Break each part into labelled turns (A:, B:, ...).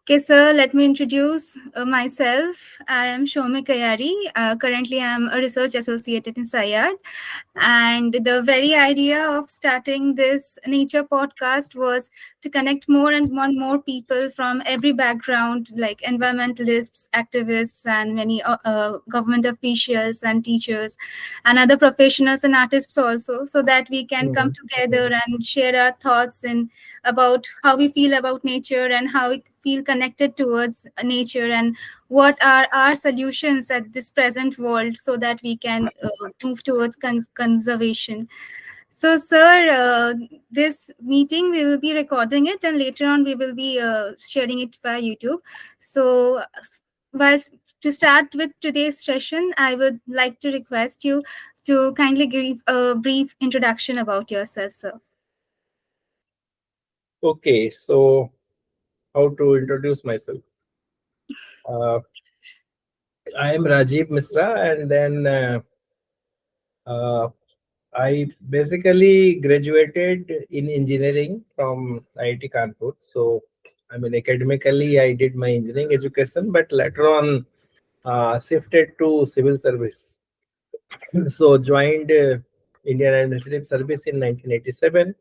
A: Okay, sir, let me introduce myself. I am Shomi Kayari. Currently, I am a research associate in SAIARD. And the very idea of starting this nature podcast was to connect more and more people from every background, like environmentalists, activists, and many government officials and teachers, and other professionals and artists also, so that we can come
B: Mhm.
A: together and share our thoughts in about how we feel about nature and how we feel connected towards nature, and what are our solutions at this present world so that we can move towards conservation. So, sir, this meeting we will be recording it, and later on we will be sharing it via YouTube. So, whilst to start with today's session, I would like to request you to kindly give a brief introduction about yourself, sir.
B: Okay, so how to introduce myself? Uh, I am Rajiv Mishra, and then uh, I basically graduated in engineering from IIT Kanpur. So, I mean, academically, I did my engineering education, but later on, shifted to civil service. So, joined Indian Administrative Service in 1987.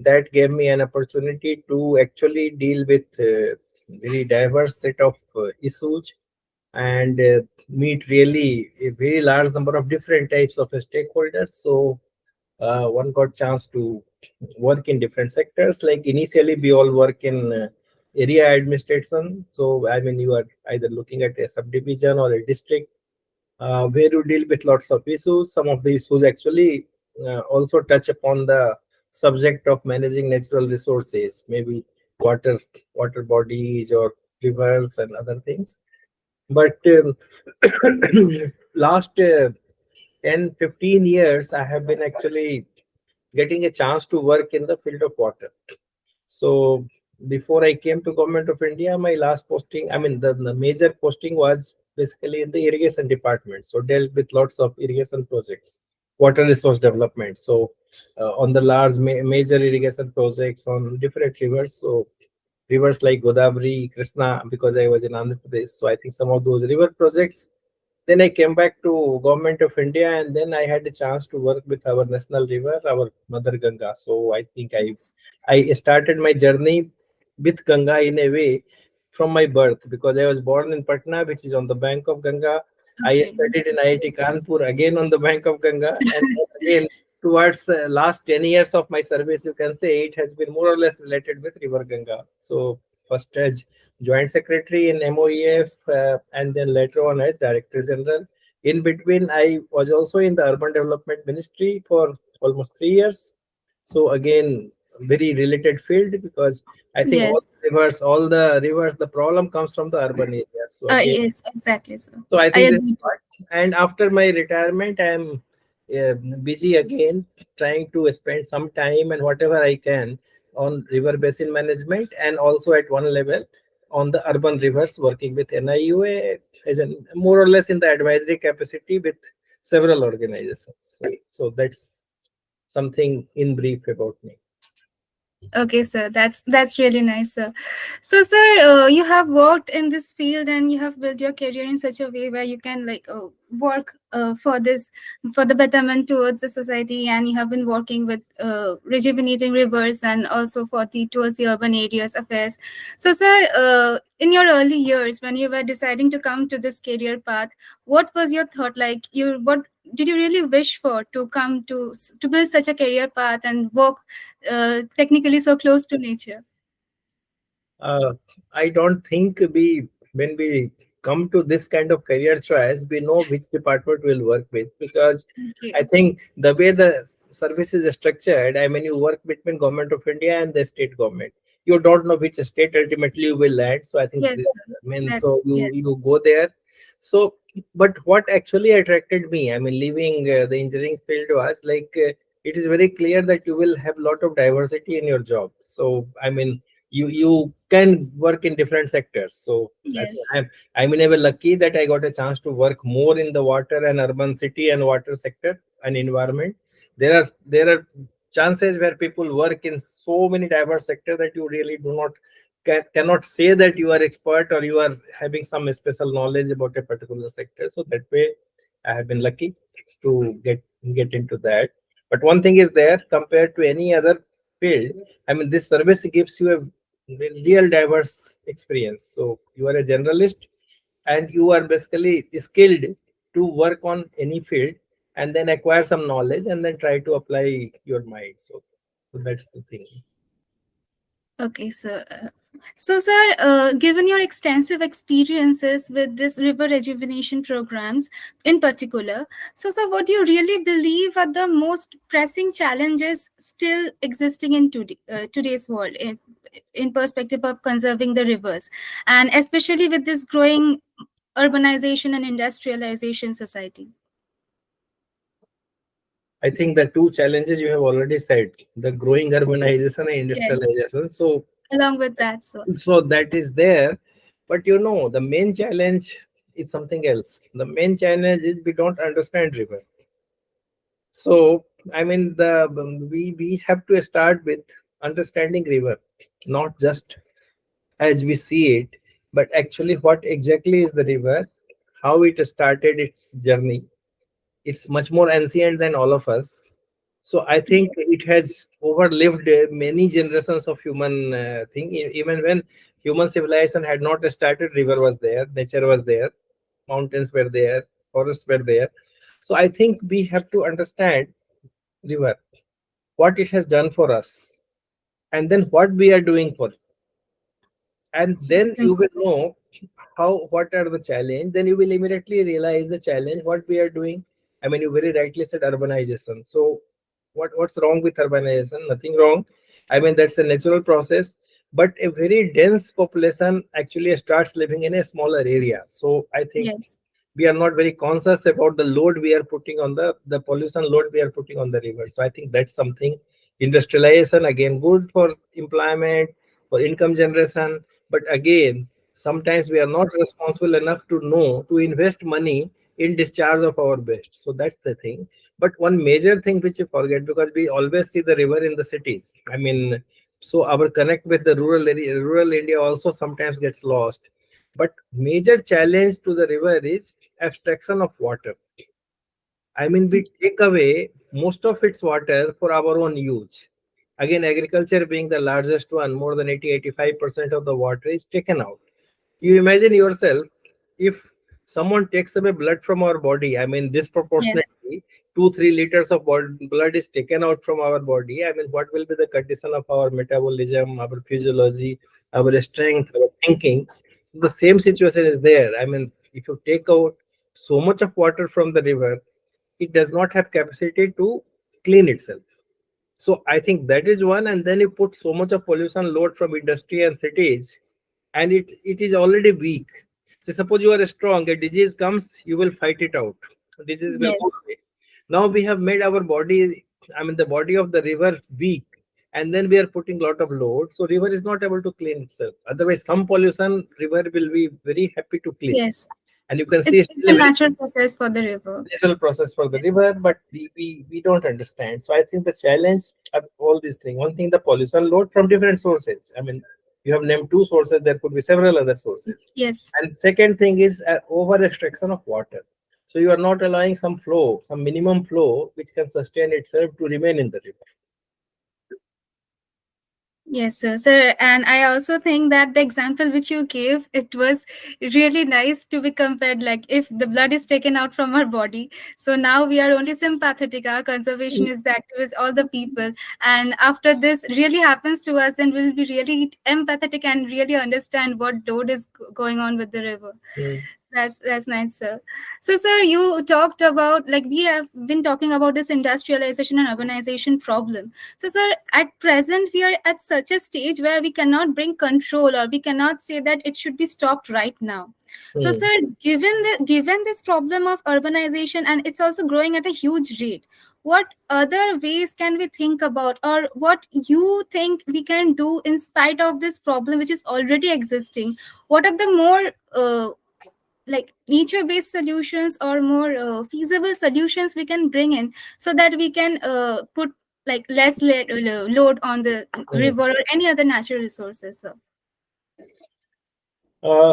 B: That gave me an opportunity to actually deal with very diverse set of issues and meet really a very large number of different types of stakeholders. So one got chance to work in different sectors. Like initially, we all work in area administration. So I mean, you are either looking at a subdivision or a district where you deal with lots of issues. Some of the issues actually also touch upon the subject of managing natural resources, maybe water, water bodies or rivers and other things. But last 10, 15 years, I have been actually getting a chance to work in the field of water. So before I came to Government of India, my last posting, I mean, the major posting was basically in the irrigation department. So dealt with lots of irrigation projects, water resource development. So on the large major irrigation projects on different rivers. So rivers like Godavari, Krishna, because I was in Andhra Pradesh. So I think some of those river projects. Then I came back to Government of India, and then I had a chance to work with our national river, our mother Ganga. So I think
A: Yes.
B: I started my journey with Ganga in a way from my birth, because I was born in Patna, which is on the bank of Ganga. I
A: Okay.
B: studied in IIT Kanpur, again on the bank of Ganga, and then again towards last 10 years of my service, you can say it has been more or less related with River Ganga. So first as Joint Secretary in MOEF, and then later on as Director General. In between, I was also in the Urban Development Ministry for almost 3 years. So again, very related field, because I think
A: Yes.
B: all the rivers, the problem comes from the urban areas. So again,
A: Yes, exactly, sir.
B: so I
A: I
B: think this
A: agree.
B: part. And after my retirement, I am busy again, trying to spend some time and whatever I can on river basin management, and also at one level on the urban rivers, working with NIUA as an more or less in the advisory capacity with several organizations. So that's something in brief about me.
A: Okay, sir. That's really nice, sir. So, sir, you have worked in this field and you have built your career in such a way where you can like work for this, for the betterment towards the society, and you have been working with rejuvenating rivers and also for the towards the urban areas affairs. So, sir, in your early years when you were deciding to come to this career path, what was your thought? Like, you what did you really wish for to come to build such a career path and work technically so close to nature?
B: Uh, I don't think when we come to this kind of career choice, we know which department we'll work with, because I
A: Okay.
B: think the way the service is structured, I mean, you work between Government of India and the state government. You don't know which state ultimately you will land. So I think,
A: Yes, sir.
B: I mean,
A: That's
B: so
A: yes.
B: you go there. So, but what actually attracted me, I mean, leaving the engineering field was like it is very clear that you will have a lot of diversity in your job. So, I mean, you can work in different sectors. So I think
A: Yes.
B: I'm in a way lucky that I got a chance to work more in the water and urban city and water sector and environment. There are chances where people work in so many diverse sectors that you really do not cannot say that you are expert or you are having some special knowledge about a particular sector. So that way I have been lucky to get into that. But one thing is there, compared to any other field, I mean, this service gives you a real diverse experience. So you are a generalist and you are basically skilled to work on any field and then acquire some knowledge and then try to apply your mind. So that's the thing.
A: Okay, so so sir, given your extensive experiences with this river rejuvenation programs in particular, so sir, what do you really believe are the most pressing challenges still existing in today's world in perspective of conserving the rivers, and especially with this growing urbanization and industrialization society?
B: I think the two challenges you have already said, the growing urbanization and
A: Yes,
B: industrialization.
A: along with that, sir.
B: So that is there. But the main challenge is something else. The main challenge is we don't understand river. So I mean we have to start with understanding river, not just as we see it, but actually what exactly is the river, how it started its journey. It's much more ancient than all of us. So I think it has overlived many generations of human thing. Even when human civilization had not started, river was there, nature was there, mountains were there, forests were there. So I think we have to understand river, what it has done for us, and then what we are doing for it. And then you will know what are the challenge. Then you will immediately realize the challenge what we are doing. I mean, you very rightly said urbanization. So what's wrong with urbanization? Nothing wrong. I mean, that's a natural process, but a very dense population actually starts living in a smaller area. So I think
A: Yes,
B: we are not very conscious about the load we are putting on the pollution load we are putting on the river. So I think that's something. Industrialization again good for employment, for income generation, but again sometimes we are not responsible enough to know to invest money in discharge of our waste. So that's the thing. But one major thing which you forget, because we always see the river in the cities, I mean, so our connect with the rural area, rural India also sometimes gets lost. But major challenge to the river is abstraction of water. I mean, we take away most of its water for our own use. Again, agriculture being the largest one, more than 80-85% of the water is taken out. You imagine yourself, if someone takes away blood from our body, I mean,
A: yes,
B: disproportionately, 2-3 liters of blood is taken out from our body. I mean, what will be the condition of our metabolism, our physiology, our strength, our thinking? So, the same situation is there. I mean, if you take out so much of water from the river, it does not have capacity to clean itself. So I think that is one. And then you put so much of pollution load from industry and cities, and it is already weak. So suppose you are strong, a disease comes, you will fight it out. Disease will go
A: yes,
B: away. Now we have made our body, I mean the body of the river weak, and then we are putting lot of load. So river is not able to clean itself. Otherwise, some pollution river will be very happy to clean.
A: yes.
B: And you can see
A: It's
B: still
A: a
B: a very
A: natural process for the river.
B: natural process for the
A: Yes,
B: river, but we don't understand. So I think the challenge of all these things, one thing, the pollution load from different sources. I mean, you have named two sources, there could be several other sources.
A: yes,
B: And second thing is over extraction of water. So you are not allowing some flow, some minimum flow which can sustain itself to remain in the river.
A: yes, sir. And I also think that the example which you gave, it was really nice to be compared. Like if the blood is taken out from our body, so now we are only sympathetic. Our conservation is the activists, all the people. And after this really happens to us, then we'll be really empathetic and really understand what load is going on with the river.
B: Mm.
A: That's nice, sir. So, sir, you talked about, like, we have been talking about this industrialization and urbanization problem. So, sir, at present we are at such a stage where we cannot bring control, or we cannot say that it should be stopped right now. So,
B: Mm.
A: sir, given this problem of urbanization, and it's also growing at a huge rate, what other ways can we think about, or what you think we can do in spite of this problem which is already existing? What are the more like nature based solutions, or more feasible solutions we can bring in, so that we can put like less load on the
B: Mm.
A: river or any other natural resources, sir?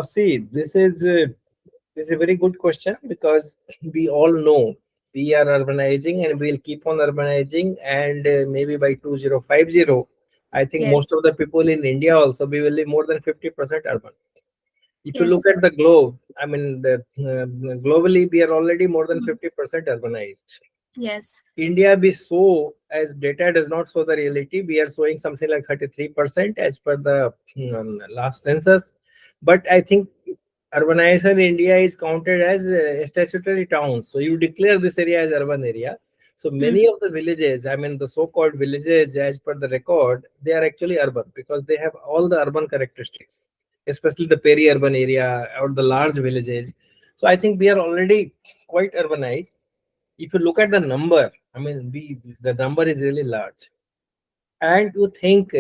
B: See, this is a very good question because we all know we are urbanizing and we'll keep on urbanizing, and maybe by 2050, I think
A: Yes.
B: most of the people in India also we will be more than 50% urban. If you
A: Yes.
B: look at the globe, I mean, globally we are already more than
A: Mm.
B: 50% urbanized.
A: Yes.
B: India, we show as data does not show the reality. We are showing something like 33% as per the last census. But I think urbanization in India is counted as statutory towns. So you declare this area as urban area. So many
A: Mm.
B: of the villages, I mean the so-called villages as per the record, they are actually urban because they have all the urban characteristics, especially the peri-urban area or the large villages. So I think we are already quite urbanized. If you look at the number, I mean, the number is really large. And you think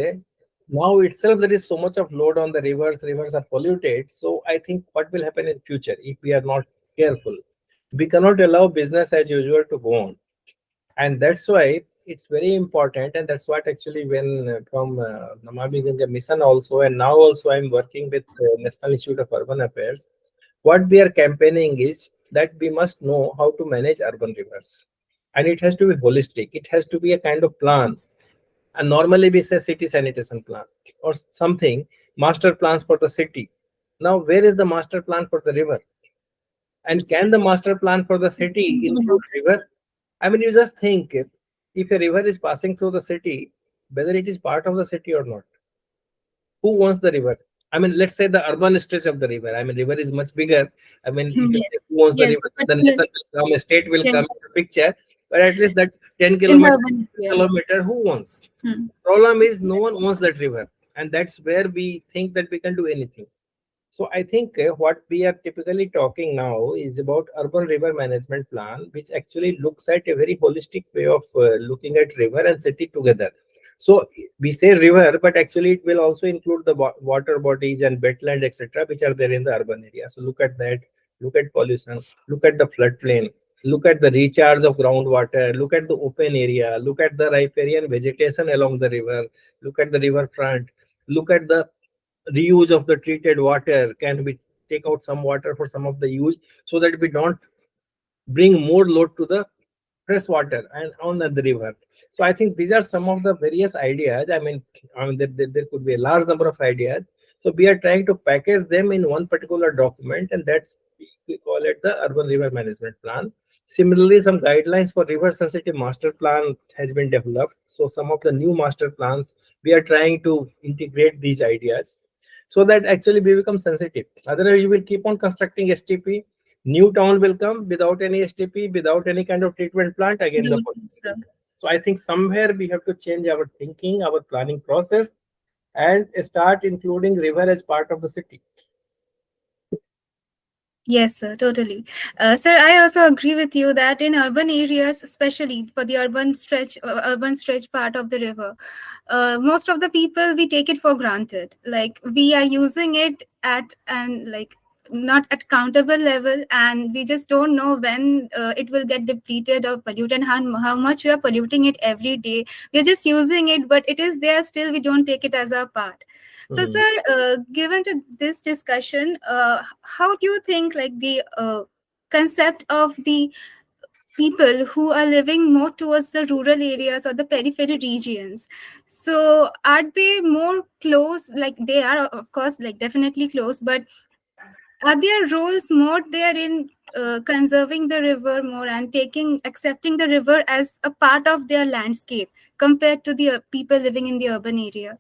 B: now itself there is so much of load on the rivers. Rivers are polluted. So I think what will happen in future if we are not careful? We cannot allow business as usual to go on, and that's why it's very important. And that's what actually when from Namami Ganga Mission also, and now also I'm working with National Institute of Urban Affairs. What we are campaigning is that we must know how to manage urban rivers, and it has to be holistic. It has to be a kind of plan,
A: Yes.
B: and normally we say city sanitation plan or something, master plans for the city. Now where is the master plan for the river? And can the master plan for the city
A: Do
B: include
A: not.
B: river? I mean, you just think if a river is passing through the city, whether it is part of the city or not. Who owns the river? I mean, let's say the urban stretch of the river. I mean, river is much bigger. I mean, if you say
A: Yes.
B: who owns the
A: Yes.
B: river, the
A: Particular.
B: nation will come, a state will come
A: Yes.
B: into picture. But at least that 10
A: In the
B: kilometer,
A: urban area.
B: kilometer, who owns?
A: Hmm.
B: Problem is no one owns that river, and that's where we think that we can do anything. So I think what we are typically talking now is about urban river management plan, which actually looks at a very holistic way of looking at river and city together. So we say river, but actually it will also include the water bodies and wetland, etc., which are there in the urban area. So look at that. Look at pollution. Look at the floodplain. Look at the recharge of groundwater. Look at the open area. Look at the riparian vegetation along the river. Look at the riverfront. Look at the reuse of the treated water. Can we take out some water for some of the use so that we don't bring more load to the fresh water and on the river? So I think these are some of the various ideas. I mean there could be a large number of ideas. So we are trying to package them in one particular document, and that's we call it the urban river management plan. Similarly, some guidelines for river sensitive master plan has been developed. So some of the new master plans, we are trying to integrate these ideas so that actually we become sensitive. Otherwise, you will keep on constructing STP. New town will come without any STP, without any kind of treatment plant. Again, the
A: Do
B: pollution.
A: so.
B: So I think somewhere we have to change our thinking, our planning process, and start including river as part of the city.
A: Yes, sir, totally. Sir, I also agree with you that in urban areas, especially for the urban stretch part of the river, most of the people we take it for granted. Like we are using it at and like not at countable level, and we just don't know when it will get depleted or polluted. How much we are polluting it every day. We are just using it, but it is there still. We don't take it as our part. So,
B: Mhm.
A: sir, given to this discussion, how do you think like the concept of the people who are living more towards the rural areas or the periphery regions? So, are they more close? Like they are, of course, like definitely close, but are their roles more there in conserving the river more and accepting the river as a part of their landscape compared to the people living in the urban area?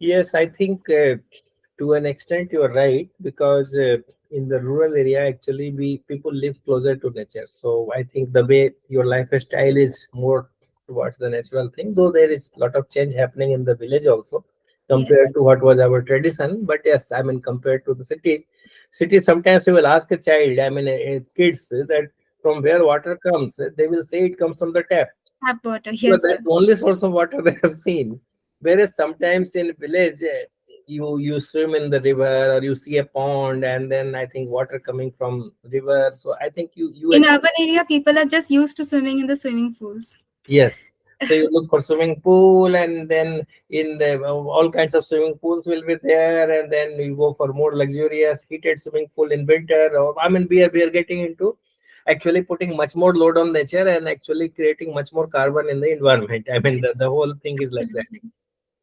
B: Yes, I think to an extent you are right because in the rural area actually we people live closer to nature. So I think the way your lifestyle is more towards the natural thing, though there is a lot of change happening in the village also
A: Yes.
B: compared to what was our tradition. But yes, I mean compared to the cities sometimes you will ask a child, I mean kids that from where water comes, they will say it comes from the tap.
A: Tap water,
B: Because
A: yes,
B: that's
A: sir.
B: the only source of water they have seen. Whereas sometimes in village, you swim in the river or you see a pond, and then I think water coming from river. So I think you
A: In urban area, people are just used to swimming in the swimming pools.
B: yes. So you look for swimming pool, and then in the all kinds of swimming pools will be there, and then you go for more luxurious heated swimming pool in winter. Or, I mean, we are getting into actually putting much more load on nature and actually creating much more carbon in the environment. I mean,
A: Yes,
B: the whole thing is like that.
A: absolutely.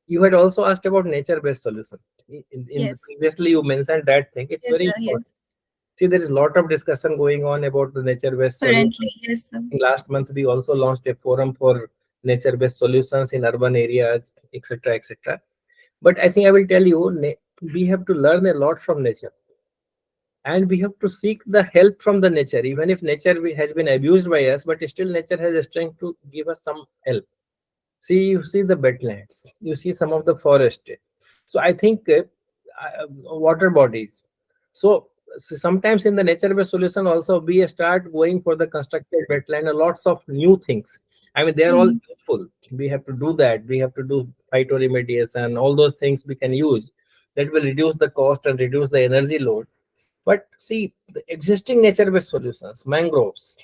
B: You had also asked about nature-based solution. In the
A: Yes,
B: previously you mentioned that thing. It's
A: yes,
B: very
A: sir.
B: important.
A: Yes,
B: See, there is a lot of discussion going on about the nature-based solution.
A: currently, yes, sir.
B: Last month, we also launched a forum for nature-based solutions in urban areas, etc., etc. But I think I will tell you, we have to learn a lot from nature, and we have to seek the help from the nature. Even if nature has been abused by us, but still nature has a strength to give us some help. See, you see the wetlands, you see some of the forest. So I think water bodies. So sometimes in the nature based solution also we start going for the constructed wetland and lots of new things. I mean, they are all
A: Mhm.
B: useful. We have to do that. We have to do phytoremediation. All those things we can use. That will reduce the cost and reduce the energy load. But see, the existing nature based solutions, mangroves,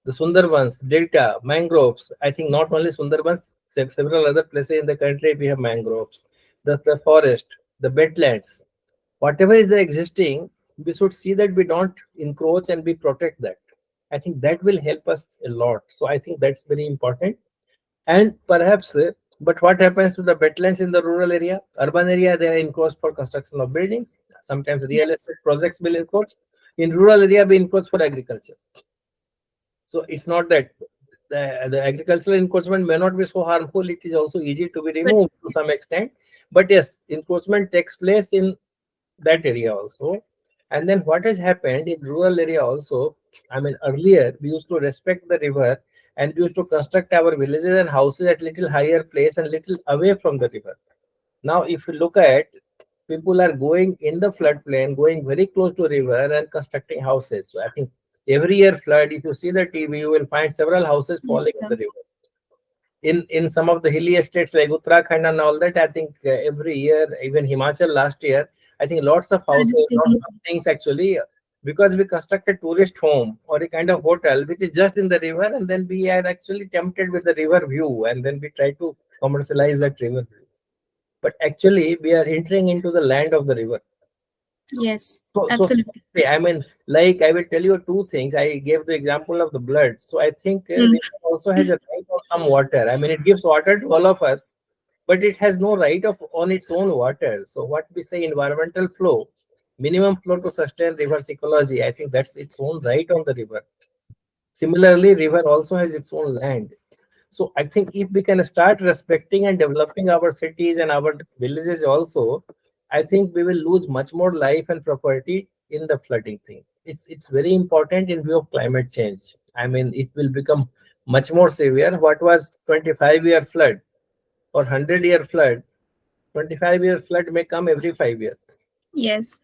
B: the Sundarbans, Delta, mangroves. I think not only Sundarbans, several other places in the country we have mangroves. The forest, the wetlands, whatever is the existing, we should see that we don't encroach and we protect that. I think that will help us a lot. So I think that's very important. And perhaps, but what happens to the wetlands in the rural area? Urban area, they are encroached for construction of buildings. Sometimes real
A: Yes,
B: estate projects will encroach. In rural area, we encroach for agriculture. So it's not that the agricultural encroachment may not be so harmful. It is also easy to be
A: but
B: removed to some
A: yes,
B: extent. But yes, encroachment takes place in that area also. And then what has happened in rural area also, I mean, earlier we used to respect the river and we used to construct our villages and houses at little higher place and little away from the river. Now, if you look at, people are going in the floodplain, going very close to river and constructing houses. So I think every year flood, if you see the TV, you will find several houses
A: yes,
B: falling in
A: sir.
B: the river. In some of the hilly estates like Uttarakhand and all that, I think every year, even Himachal last year, I think lots of
A: Flood is
B: houses, lots
A: taking
B: of
A: place.
B: things actually, because we constructed tourist home or a kind of hotel which is just in the river, and then we are actually tempted with the river view, and then we try to commercialize that river view. But actually, we are entering into the land of the river.
A: Yes,
B: So
A: absolutely.
B: I mean, like I will tell you two things. I gave the example of the blood. So I think
A: Mm.
B: river also has a right of some water. I mean, it gives water to all of us, but it has no right of on its own water. So what we say environmental flow, minimum flow to sustain reverse ecology. I think that's its own right on the river. Similarly, river also has its own land. So I think if we can start respecting and developing our cities and our villages also, I think we will lose much more life and property in the flooding thing. It's very important in view of climate change. I mean, it will become much more severe. What was 25-year flood or 100-year flood? 25-year flood may come every 5 years.
A: Yes,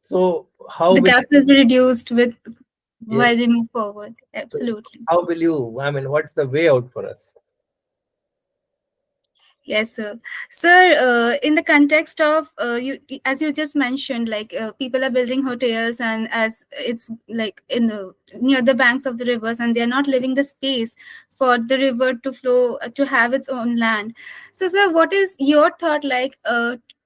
B: So how
A: the
B: will
A: gap will be reduced with
B: yes?
A: while we move forward.
B: So
A: Absolutely.
B: how will you? I mean, what's the way out for us?
A: Yes, sir. Sir, in the context of you, as you just mentioned, like people are building hotels, and as it's like in the near the banks of the rivers, and they are not leaving the space for the river to flow to have its own land. So, sir, what is your thought? Like,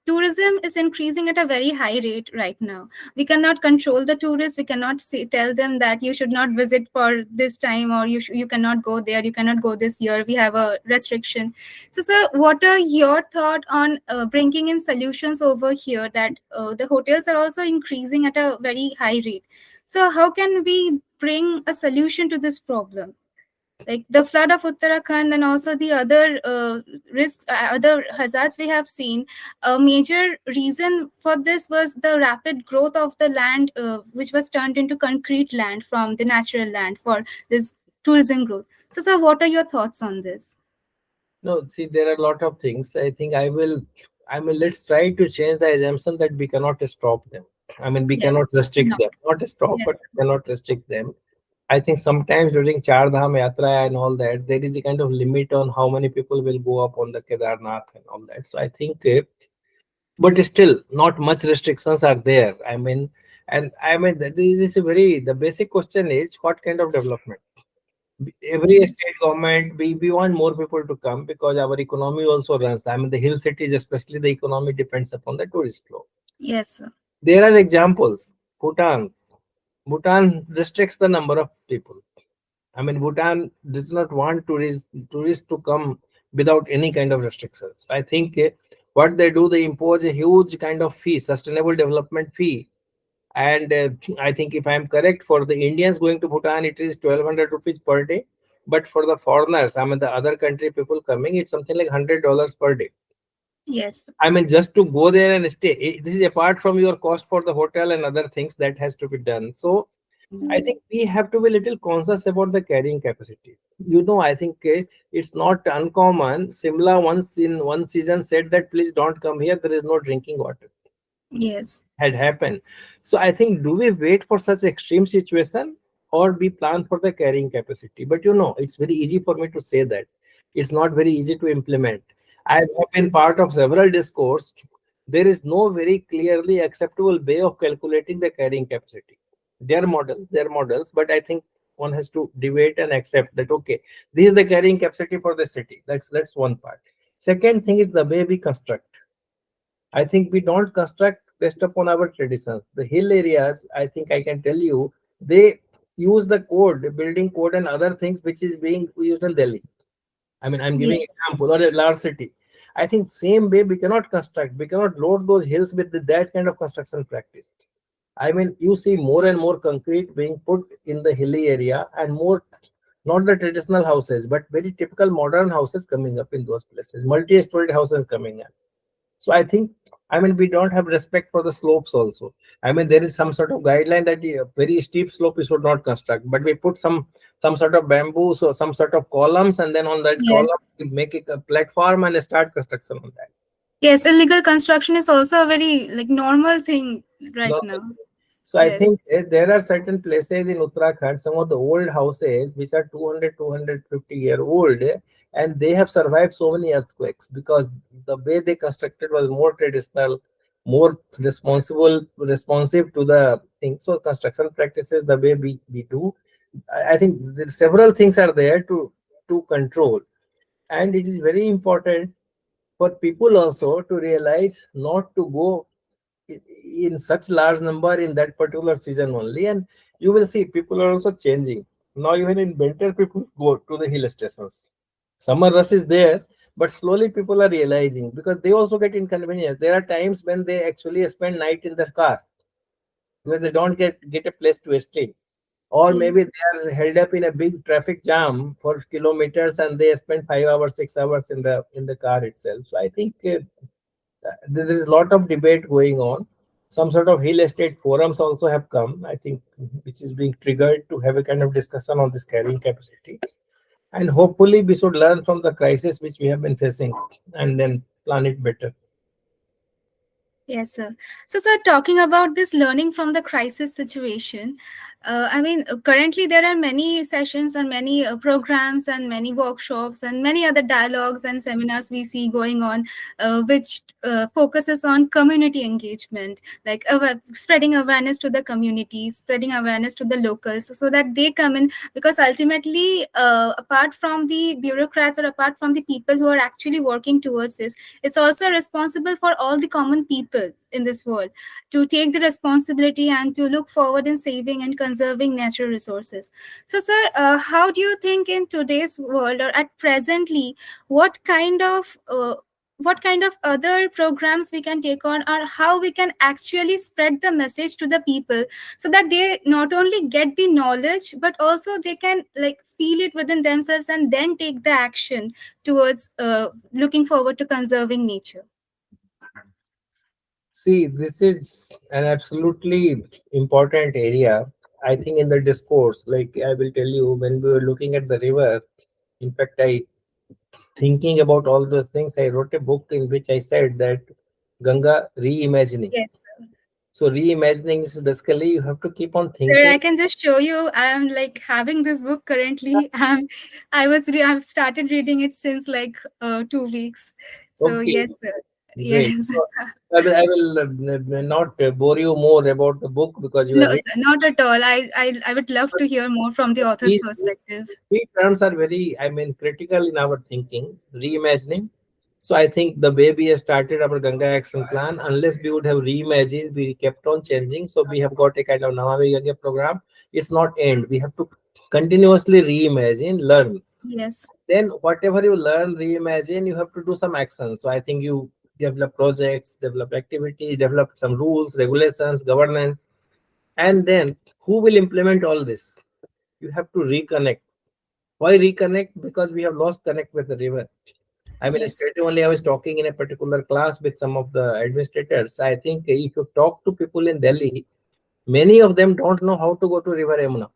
A: tourism is increasing at a very high rate right now. We cannot control the tourists. We cannot say, tell them that you should not visit for this time, or you cannot go there. You cannot go this year. We have a restriction. So, sir, what are your thought on bringing in solutions over here that the hotels are also increasing at a very high rate? So, how can we bring a solution to this problem? Like the flood of Uttarakhand and also the other risks, other hazards we have seen. A major reason for this was the rapid growth of the land, which was turned into concrete land from the natural land for this tourism growth. So, sir, what are your thoughts on this?
B: No, see, there are a lot of things. I think I mean, let's try to change the assumption that we cannot stop them. I mean, we
A: Yes,
B: cannot restrict
A: cannot.
B: them. Not stop, but
A: Yes,
B: cannot restrict them. I think sometimes during Char Dham Yatra and all that, there is a kind of limit on how many people will go up on the Kedarnath and all that. So I think, but still, not much restrictions are there. I mean, and I mean, this is a very, the basic question is what kind of development? Every state government, we want more people to come because our economy also runs. I mean, the hill cities, especially, the economy depends upon the tourist flow.
A: Yes, sir.
B: There are examples. Bhutan restricts the number of people. I mean, Bhutan does not want tourists to come without any kind of restrictions. I think what they do, they impose a huge kind of fee, sustainable development fee. And I think, if I am correct, for the Indians going to Bhutan, it is 1,200 rupees per day. But for the foreigners, I mean, the other country people coming, it's something like $100 per day.
A: Yes,
B: I mean, just to go there and stay. This is apart from your cost for the hotel and other things that has to be done. So I think we have to be a little conscious about the carrying capacity. I think it's not uncommon. Simla once in one season said that please don't come here. There is no drinking water.
A: yes,
B: Had happened. So I think, do we wait for such extreme situation or we plan for the carrying capacity? But it's very easy for me to say that. It's not very easy to implement. I have been part of several discourse. There is no very clearly acceptable way of calculating the carrying capacity. There are models, but I think one has to debate and accept that, okay, this is the carrying capacity for the city. That's one part. Second thing is the way we construct. I think we don't construct based upon our traditions. The hill areas, I think I can tell you, they use the code, the building code and other things which is being used in Delhi. I mean, I'm giving
A: yes,
B: example, or a large city. I think same way we cannot construct, we cannot load those hills with that kind of construction practice. I mean, you see more and more concrete being put in the hilly area and more, not the traditional houses, but very typical modern houses coming up in those places, multi-storied houses coming up. So I think, I mean, we don't have respect for the slopes also. I mean, there is some sort of guideline that very steep slope we should not construct, but we put some sort of bamboos or some sort of columns, and then on that
A: yes.
B: column we make it a platform and start construction on that.
A: Yes, illegal construction is also a very like normal thing right
B: Normal.
A: now.
B: So I
A: Yes,
B: think there are certain places in Uttarakhand, some of the old houses which are 200, 250-year old, and they have survived so many earthquakes because the way they constructed was more traditional, more responsive to the thing. So construction practices, the way we do, I think several things are there to control, and it is very important for people also to realize not to go in such large number in that particular season only. And you will see people are also changing now. Even in winter, people go to the hill stations. Summer rush is there, but slowly people are realizing, because they also get inconvenience. There are times when they actually spend night in their car because they don't get a place to stay, or maybe
A: yes,
B: they are held up in a big traffic jam for kilometers and they spend 5 hours, 6 hours in the car itself. So I think there is a lot of debate going on. Some sort of hill estate forums also have come, I think, which is being triggered to have a kind of discussion on this carrying capacity. And hopefully, we should learn from the crisis which we have been facing and then plan it better.
A: yes, sir. So, sir, talking about this learning from the crisis situation, I mean, currently there are many sessions and many programs and many workshops and many other dialogues and seminars we see going on, which focuses on community engagement, like spreading awareness to the community, spreading awareness to the locals, so that they come in. Because ultimately, apart from the bureaucrats or apart from the people who are actually working towards this, it's also responsible for all the common people in this world to take the responsibility and to look forward in saving and conserving natural resources. So, sir, how do you think in today's world or at presently, what kind of what kind of other programs we can take on, or how we can actually spread the message to the people so that they not only get the knowledge but also they can like feel it within themselves and then take the action towards looking forward to conserving nature?
B: See, this is an absolutely important area. I think in the discourse, like I will tell you, when we were looking at the river, in fact, I thinking about all those things, I wrote a book in which I said that Ganga reimagining.
A: Yes.
B: So reimagining is basically you have to keep on
A: Sir,
B: thinking.
A: I can just show you. I am like having this book currently. I've started reading it since like 2 weeks. So
B: Okay,
A: yes, sir.
B: Great.
A: Yes.
B: So I will not bore you more about the book because you are
A: No,
B: reading.
A: sir, not at all. I would love to hear more from the author's
B: These
A: perspective.
B: three terms are very, I mean, critical in our thinking. Reimagining. So I think the way we have started our Ganga Action Plan, unless we would have reimagined, we kept on changing. So we have got a kind of Namami Ganga program. It's not end. We have to continuously reimagine, learn.
A: Yes.
B: Then whatever you learn, reimagine, you have to do some action. So I think you develop projects, develop activities, develop some rules, regulations, governance, and then who will implement all this? You have to reconnect. Why reconnect? Because we have lost connect with the river. I mean,
A: Yes.
B: yesterday only I was talking in a particular class with some of the administrators. I think if you talk to people in Delhi, many of them don't know how to go to River Yamuna.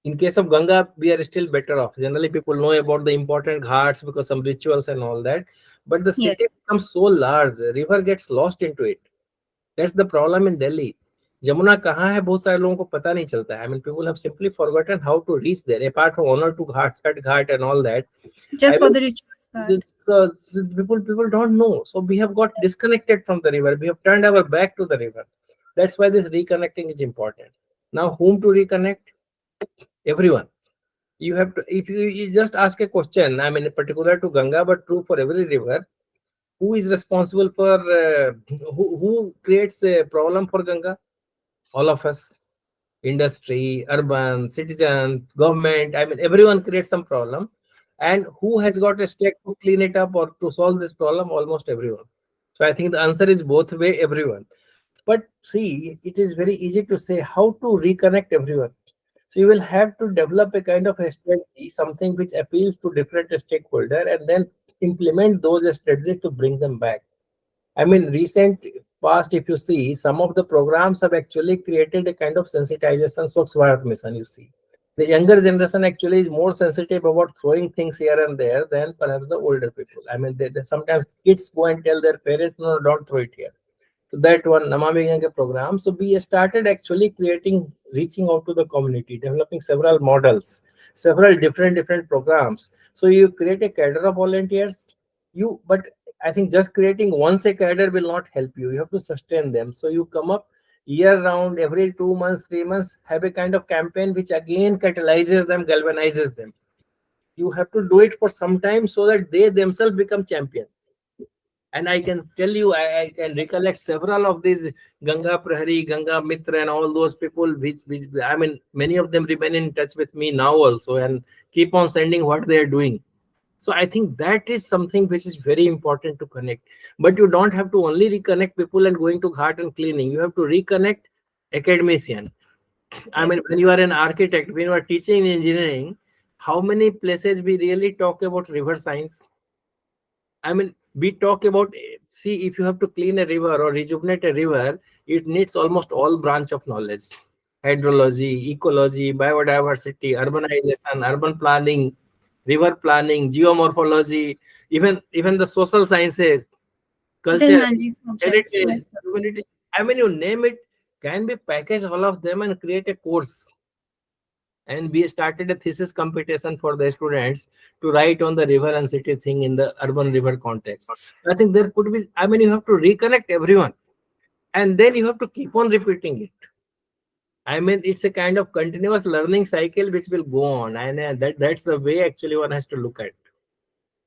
B: In case of Ganga, we are still better off. Generally, people know about the important ghats because some rituals and all that. But the city
A: Yes.
B: becomes so large, the river gets lost into it. That's the problem in Delhi. Jamuna कहाँ है बहुत सारे लोगों को पता नहीं चलता है. I mean, people have simply forgotten how to reach there. Apart from one or two ghats, cut ghat and all that, I
A: Just for
B: mean,
A: the rituals part.
B: this, people don't know. So we have got disconnected from the river. We have turned our back to the river. That's why this reconnecting is important. Now, whom to reconnect? Everyone. You have to, if you just ask a question, I mean, particular to Ganga, but true for every river. Who is responsible for who creates a problem for Ganga? All of us. Industry, urban, citizen, government. I mean, everyone creates some problem. And who has got a stake to clean it up or to solve this problem? Almost everyone. So I think the answer is both way, everyone. But see, it is very easy to say how to reconnect everyone. So you will have to develop a kind of a strategy, something which appeals to different stakeholder, and then implement those strategies to bring them back. I mean, recent past, if you see, some of the programs have actually created a kind of sensitization. Swachh Bharat mission, you see. The younger generation actually is more sensitive about throwing things here and there than perhaps the older people. I mean, sometimes kids go and tell their parents, no, don't throw it here. So that one Namami Gange program. So we started actually creating, reaching out to the community, developing several models, several different programs. So you create a cadre of volunteers. But I think just creating once a cadre will not help you. You have to sustain them. So you come up year round, every 2 months, 3 months, have a kind of campaign which again catalyzes them, galvanizes them. You have to do it for some time so that they themselves become champions. And I can tell you, I can recollect several of these Ganga Prahari, Ganga Mitra, and all those people, which I mean, many of them remain in touch with me now also and keep on sending what they are doing. So I think that is something which is very important to connect. But you don't have to only reconnect people and going to ghat and cleaning. You have to reconnect academician. I
A: Yes.
B: mean, when you are an architect, when you are teaching engineering, how many places we really talk about river science? I mean, we talk about, see, if you have to clean a river or rejuvenate a river, it needs almost all branch of knowledge. Hydrology, ecology, biodiversity, urbanization, urban planning, river planning, geomorphology, even the social sciences,
A: The
B: culture,
A: humanities subjects.
B: heritage,
A: Yes.
B: humanity. I mean, you name it, can be packaged all of them and create a course. And we started a thesis competition for the students to write on the river and city thing in the urban river context. I think there could be, I mean, you have to reconnect everyone and then you have to keep on repeating it. I mean, it's a kind of continuous learning cycle which will go on, and that's the way actually one has to look at.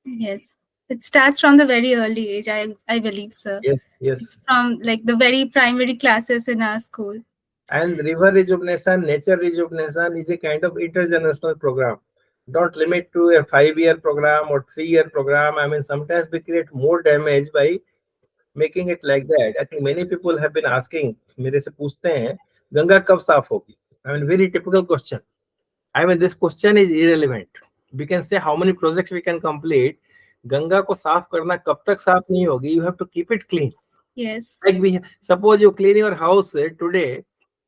A: Yes. It starts from the very early age, I believe, sir.
B: Yes, yes.
A: From like the very primary classes in our school.
B: And river rejuvenation, nature rejuvenation is a kind of intergenerational program. Don't limit to a 5 year program or 3 year program. I mean, sometimes we create more damage by making it like that. I think many people have been asking, मेरे से पूछते हैं गंगा कब साफ होगी? I mean, very typical question. I mean, this question is irrelevant. We can say how many projects we can complete. Ganga को साफ करना कब तक साफ नहीं होगी? You have to keep it clean.
A: Yes.
B: Like we suppose you clean your house today,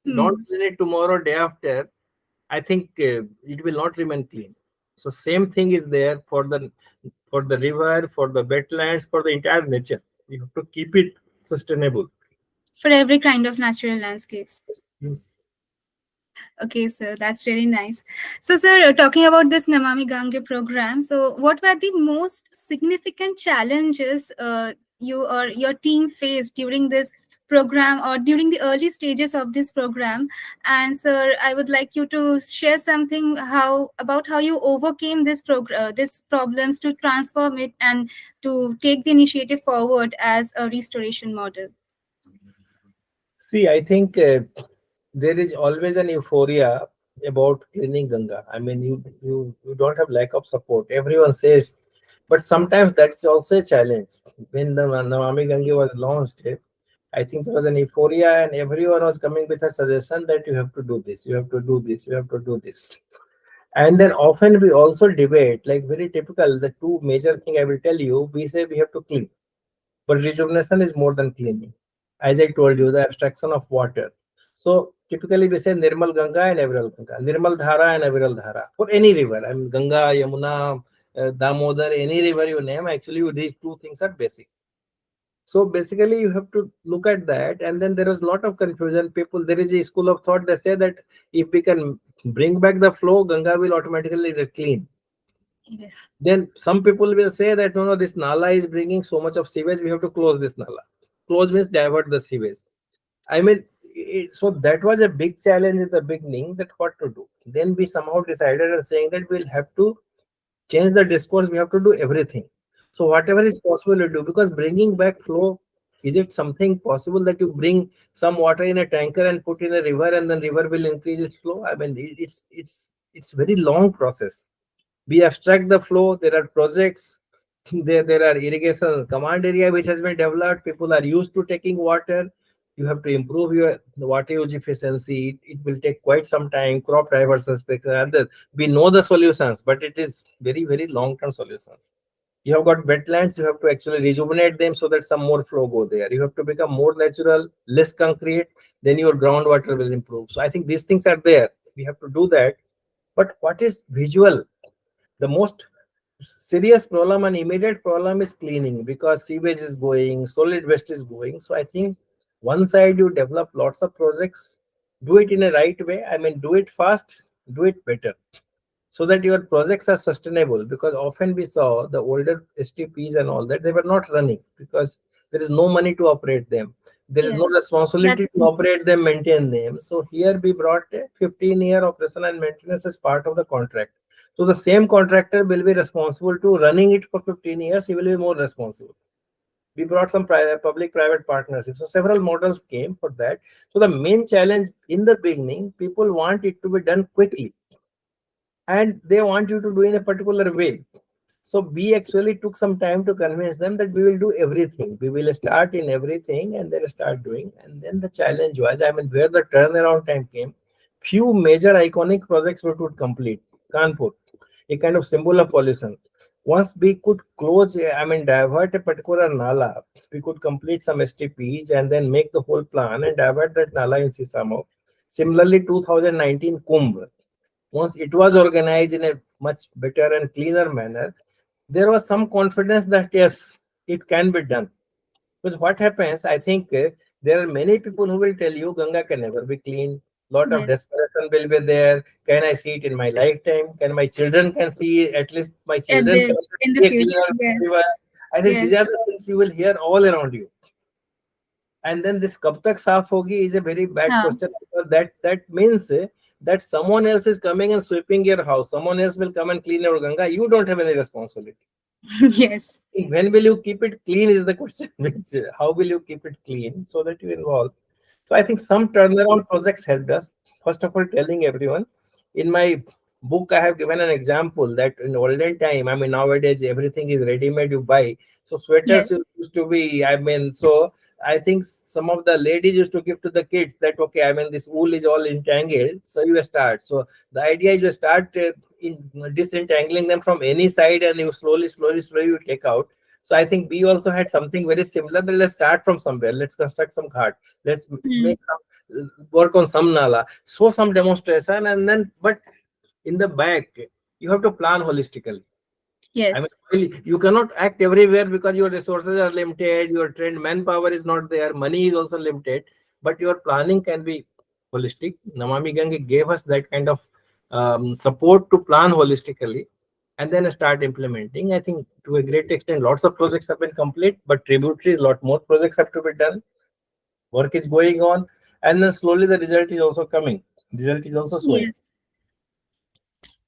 B: don't
A: Hmm.
B: clean it tomorrow, day after. I think it will not remain clean. So same thing is there for the river, for the wetlands, for the entire nature. You have to keep it sustainable.
A: For every kind of natural landscapes.
B: Yes.
A: Okay, sir, that's really nice. So, sir, talking about this Namami Gange program, so what were the most significant challenges you or your team faced during this program or during the early stages of this program? And, sir, I would like you to share something how you overcame this problems to transform it and to take the initiative forward as a restoration model.
B: See, I think there is always an euphoria about cleaning Ganga. I mean, you don't have lack of support. Everyone says, but sometimes that's also a challenge. When the Namami Ganga was launched, I think there was an euphoria, and everyone was coming with a suggestion that you have to do this, you have to do this, you have to do this. And then often we also debate, like very typical, the two major thing I will tell you, we say we have to clean. But rejuvenation is more than cleaning. As I told you, the abstraction of water. So typically we say Nirmal Ganga and Aviral Ganga, Nirmal Dhara and Aviral Dhara. For any river, I mean Ganga, Yamuna, Damodar, any river you name, actually these two things are basic. So basically you have to look at that, and then there is a lot of confusion. People, there is a school of thought that say that if we can bring back the flow, Ganga will automatically get clean.
A: Yes.
B: Then some people will say that no, no, this nala is bringing so much of sewage, we have to close this nala. Close means divert the sewage. I mean, so that was a big challenge in the beginning, that what to do. Then we somehow decided and saying that we'll have to change the discourse, we have to do everything. So whatever is possible to do, because bringing back flow, is it something possible that you bring some water in a tanker and put in a river and then river will increase its flow? I mean, it's very long process. We abstract the flow, there are projects, there are irrigation command area which has been developed, people are used to taking water. You have to improve your water use efficiency. It will take quite some time. Crop diversification, others, we know the solutions, but it is very very long term solutions. You have got wetlands, you have to actually rejuvenate them so that some more flow go there. You have to become more natural, less concrete, then your groundwater will improve. So I think these things are there, we have to do that. But what is visual, the most serious problem and immediate problem is cleaning, because sewage is going, solid waste is going. So I think one side you develop lots of projects, do it in a right way. I mean, do it fast, do it better, so that your projects are sustainable. Because often we saw the older STPs and all that, they were not running because there is no money to operate them. There is no
A: Yes.
B: responsibility
A: That's
B: to operate them, maintain them. So here we brought a 15-year operation and maintenance as part of the contract. So the same contractor will be responsible to running it for 15 years. He will be more responsible. We brought some public-private partnerships. So several models came for that. So the main challenge in the beginning, people want it to be done quickly, and they want you to do in a particular way. So we actually took some time to convince them that we will do everything. We will start in everything and then start doing. And then the challenge was, I mean, where the turnaround time came, few major iconic projects we could complete. Kanpur, a kind of symbol of pollution. Once we could close, I mean, divert a particular nala, we could complete some STPs and then make the whole plan and divert that nala in Sisamo. Similarly, 2019 Kumbh, once it was organized in a much better and cleaner manner, there was some confidence that yes, it can be done. Because what happens, I think there are many people who will tell you Ganga can never be clean. Lot of
A: yes.
B: desperation will be there. Can I see it in my lifetime? Can my children can see, at least my
A: At
B: children
A: the
B: can
A: in the
B: see a
A: future.
B: cleaner river?
A: Yes.
B: I think these
A: Yes.
B: are the things you will hear all around you. And then this kab tak saaf hogi is a very bad
A: Huh.
B: question, because that means that someone else is coming and sweeping your house, someone else will come and clean your Ganga, you don't have any responsibility.
A: Yes.
B: When will you keep it clean is the question. Which, how will you keep it clean so that you involve. So I think some turnaround projects helped us. First of all, telling everyone, in my book I have given an example that in olden time, I mean, nowadays everything is ready made, you buy. So sweaters
A: Yes.
B: used to be, I mean, so I think some of the ladies used to give to the kids that, okay, I mean, this wool is all entangled, so you start. So the idea is you start in disentangling them from any side, and you slowly you take out. So I think we also had something very similar. That let's start from somewhere. Let's construct some ghat. Let's
A: Hmm.
B: make some, work on some nala. So some demonstration, and then but in the back you have to plan holistically. I mean,
A: Yes.
B: really, you cannot act everywhere because your resources are limited, your trained manpower is not there, money is also limited, but your planning can be. holistic. Namami Gange gave us that kind of support to plan holistically and then start implementing. I think to a great extent, lots of projects have been complete, but tributaries, lot more projects have to be done. Work is going on, and then slowly the result is also coming. Result is also showing.
A: Yes.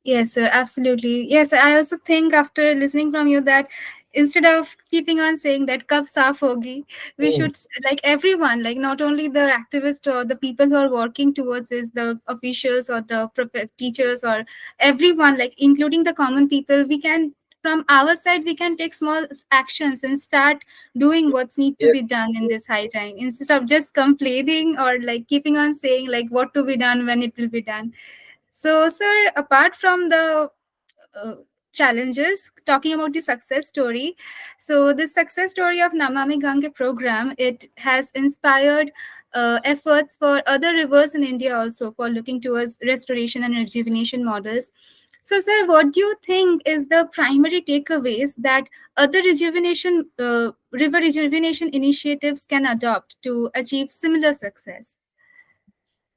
A: Yes, sir, absolutely. Yes, I also think after listening from you that instead of keeping on saying that kab saaf hogi, we
B: Hmm.
A: should like everyone, like not only the activists or the people who are working towards this, the officials or the teachers or everyone, like including the common people, we can from our side we can take small actions and start doing what's need to be
B: Yes.
A: done in this high time instead of just complaining or like keeping on saying like what to be done when it will be done. So, sir, apart from the uh, challenges, talking about the success story, so the success story of Namami Gange program, it has inspired efforts for other rivers in India also for looking towards restoration and rejuvenation models. So, sir, what do you think is the primary takeaways that other river rejuvenation initiatives can adopt to achieve similar success?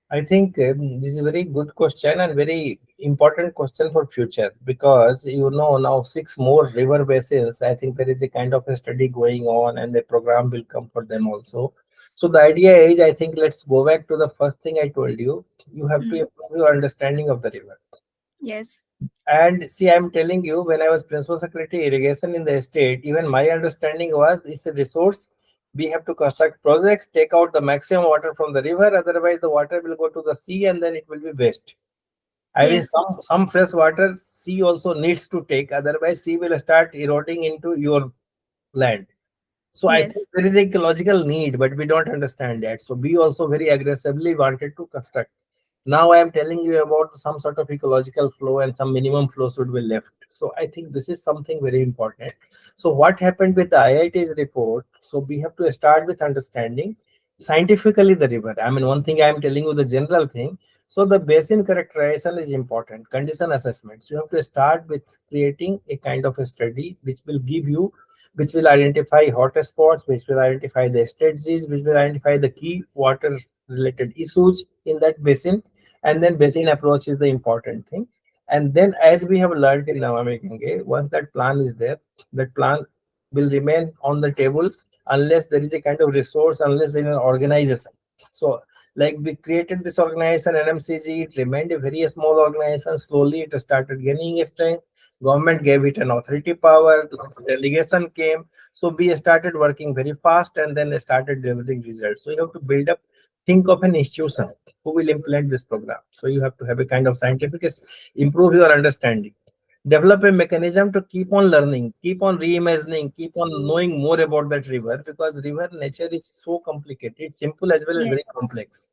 B: I think this is a very good question and very important question for future, because now six more river basins. I think there is a kind of a study going on and a program will come for them also. So the idea is, I think, let's go back to the first thing I told you. You have to
A: Mm.
B: improve your understanding of the river.
A: Yes,
B: And see, I'm telling you, when I was principal secretary irrigation in the state, even my understanding was it's a resource. We have to construct projects, take out the maximum water from the river, otherwise the water will go to the sea and then it will be waste. I mean,
A: yes,
B: some fresh water sea also needs to take, otherwise sea will start eroding into your land. So I think
A: yes.
B: there is a ecological need, but we don't understand that. So we also very aggressively wanted to construct. Now I am telling you about some sort of ecological flow and some minimum flow should be left. So I think this is something very important. So what happened with the IIT's report? So we have to start with understanding scientifically the river. I mean, one thing I am telling you the general thing. So the basin characterization is important. Condition assessments. You have to start with creating a kind of a study which will identify hotspots, which will identify the strategies, which will identify the key water related issues in that basin, and then basin approach is the important thing. And then, as we have learned in Namami Gange, once that plan is there, that plan will remain on the table unless there is a kind of resource, unless there is an organization. So, like we created this organization, NMCG, it remained a very small organization. Slowly, it started gaining strength. Government gave it an authority power. Delegation came. So we started working very fast and then started delivering results. So you have to build up, think of an institution who will implement this program. So you have to have a kind of scientific, improve your understanding, develop a mechanism to keep on learning, keep on reimagining, keep on knowing more about that river, because river nature is so complicated. It's simple as well as very
A: Yes,
B: complex.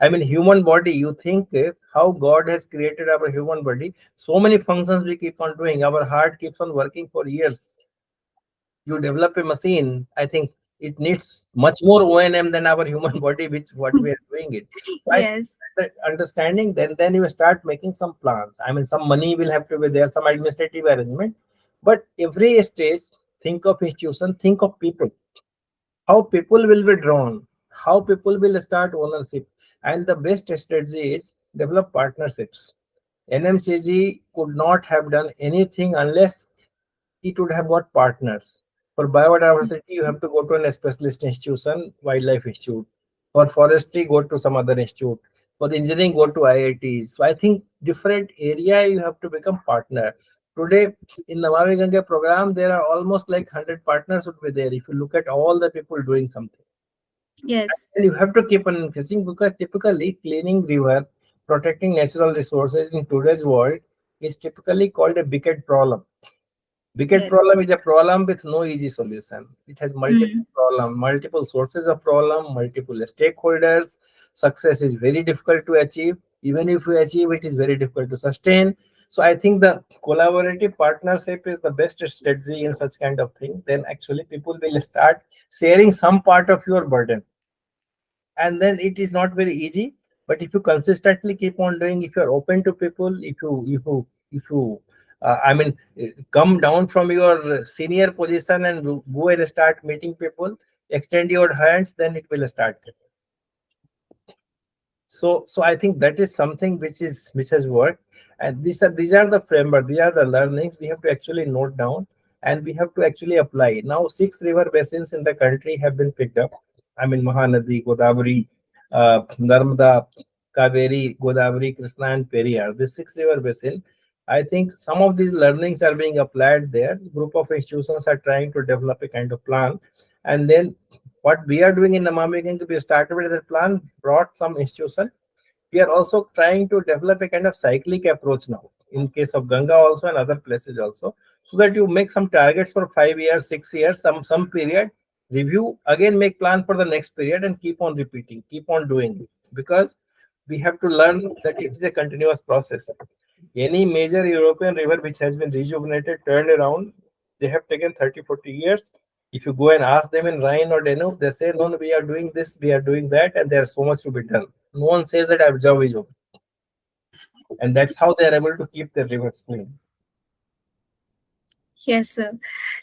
B: I mean, human body, you think how God has created our human body, so many functions we keep on doing. Our heart keeps on working for years. You develop a machine, I think it needs much more O&M than our human body, which what we are doing it. So I think
A: yes,
B: that understanding, then you start making some plans. I mean, some money will have to be there, some administrative arrangement, but every stage, think of institution, think of people, how people will be drawn, how people will start ownership, and the best strategy is develop partnerships. NMCG could not have done anything unless it would have got partners. For biodiversity, you have to go to a specialist institution, wildlife institute. For forestry, go to some other institute. For engineering, go to IITs. So I think different area you have to become partner. Today in the Namavi Gange program, there are almost like 100 partners would be there if you look at all the people doing something.
A: yes,
B: And you have to keep on increasing, because typically cleaning river, protecting natural resources in today's world is typically called a wicked problem. Wicked
A: yes.
B: problem is a problem with no easy solution. It has multiple
A: Mm.
B: problem, multiple sources of problem, multiple stakeholders. Success is very difficult to achieve. Even if we achieve, it is very difficult to sustain. So I think the collaborative partnership is the best strategy in such kind of thing. Then actually people will start sharing some part of your burden, and then it is not very easy. But if you consistently keep on doing, if you're open to people, if you I mean, come down from your senior position and go and start meeting people, extend your hands, then it will start. So I think that is something which has worked, and these are the framework, these are the learnings we have to actually note down, and we have to actually apply. Now 6 river basins in the country have been picked up. I mean, Mahanadi, Godavari, Narmada, Kaveri, Godavari, Krishna, and Periyar. The 6 river basin. I think some of these learnings are being applied there. Group of institutions are trying to develop a kind of plan, and then what we are doing in Namami Gange, we started with that plan, brought some institution. We are also trying to develop a kind of cyclic approach now in case of Ganga also and other places also, so that you make some targets for 5 years, 6 years, some period, review again, make plan for the next period, and keep on repeating, keep on doing it, because we have to learn that it is a continuous process. Any major European river which has been rejuvenated, turned around, they have taken 30-40 years. If you go and ask them in Rhine or Danube, they say, no, no, we are doing this, we are doing that, and there's so much to be done. No one says that our job is over. And that's how they are able to keep their rivers clean.
A: Yes, sir.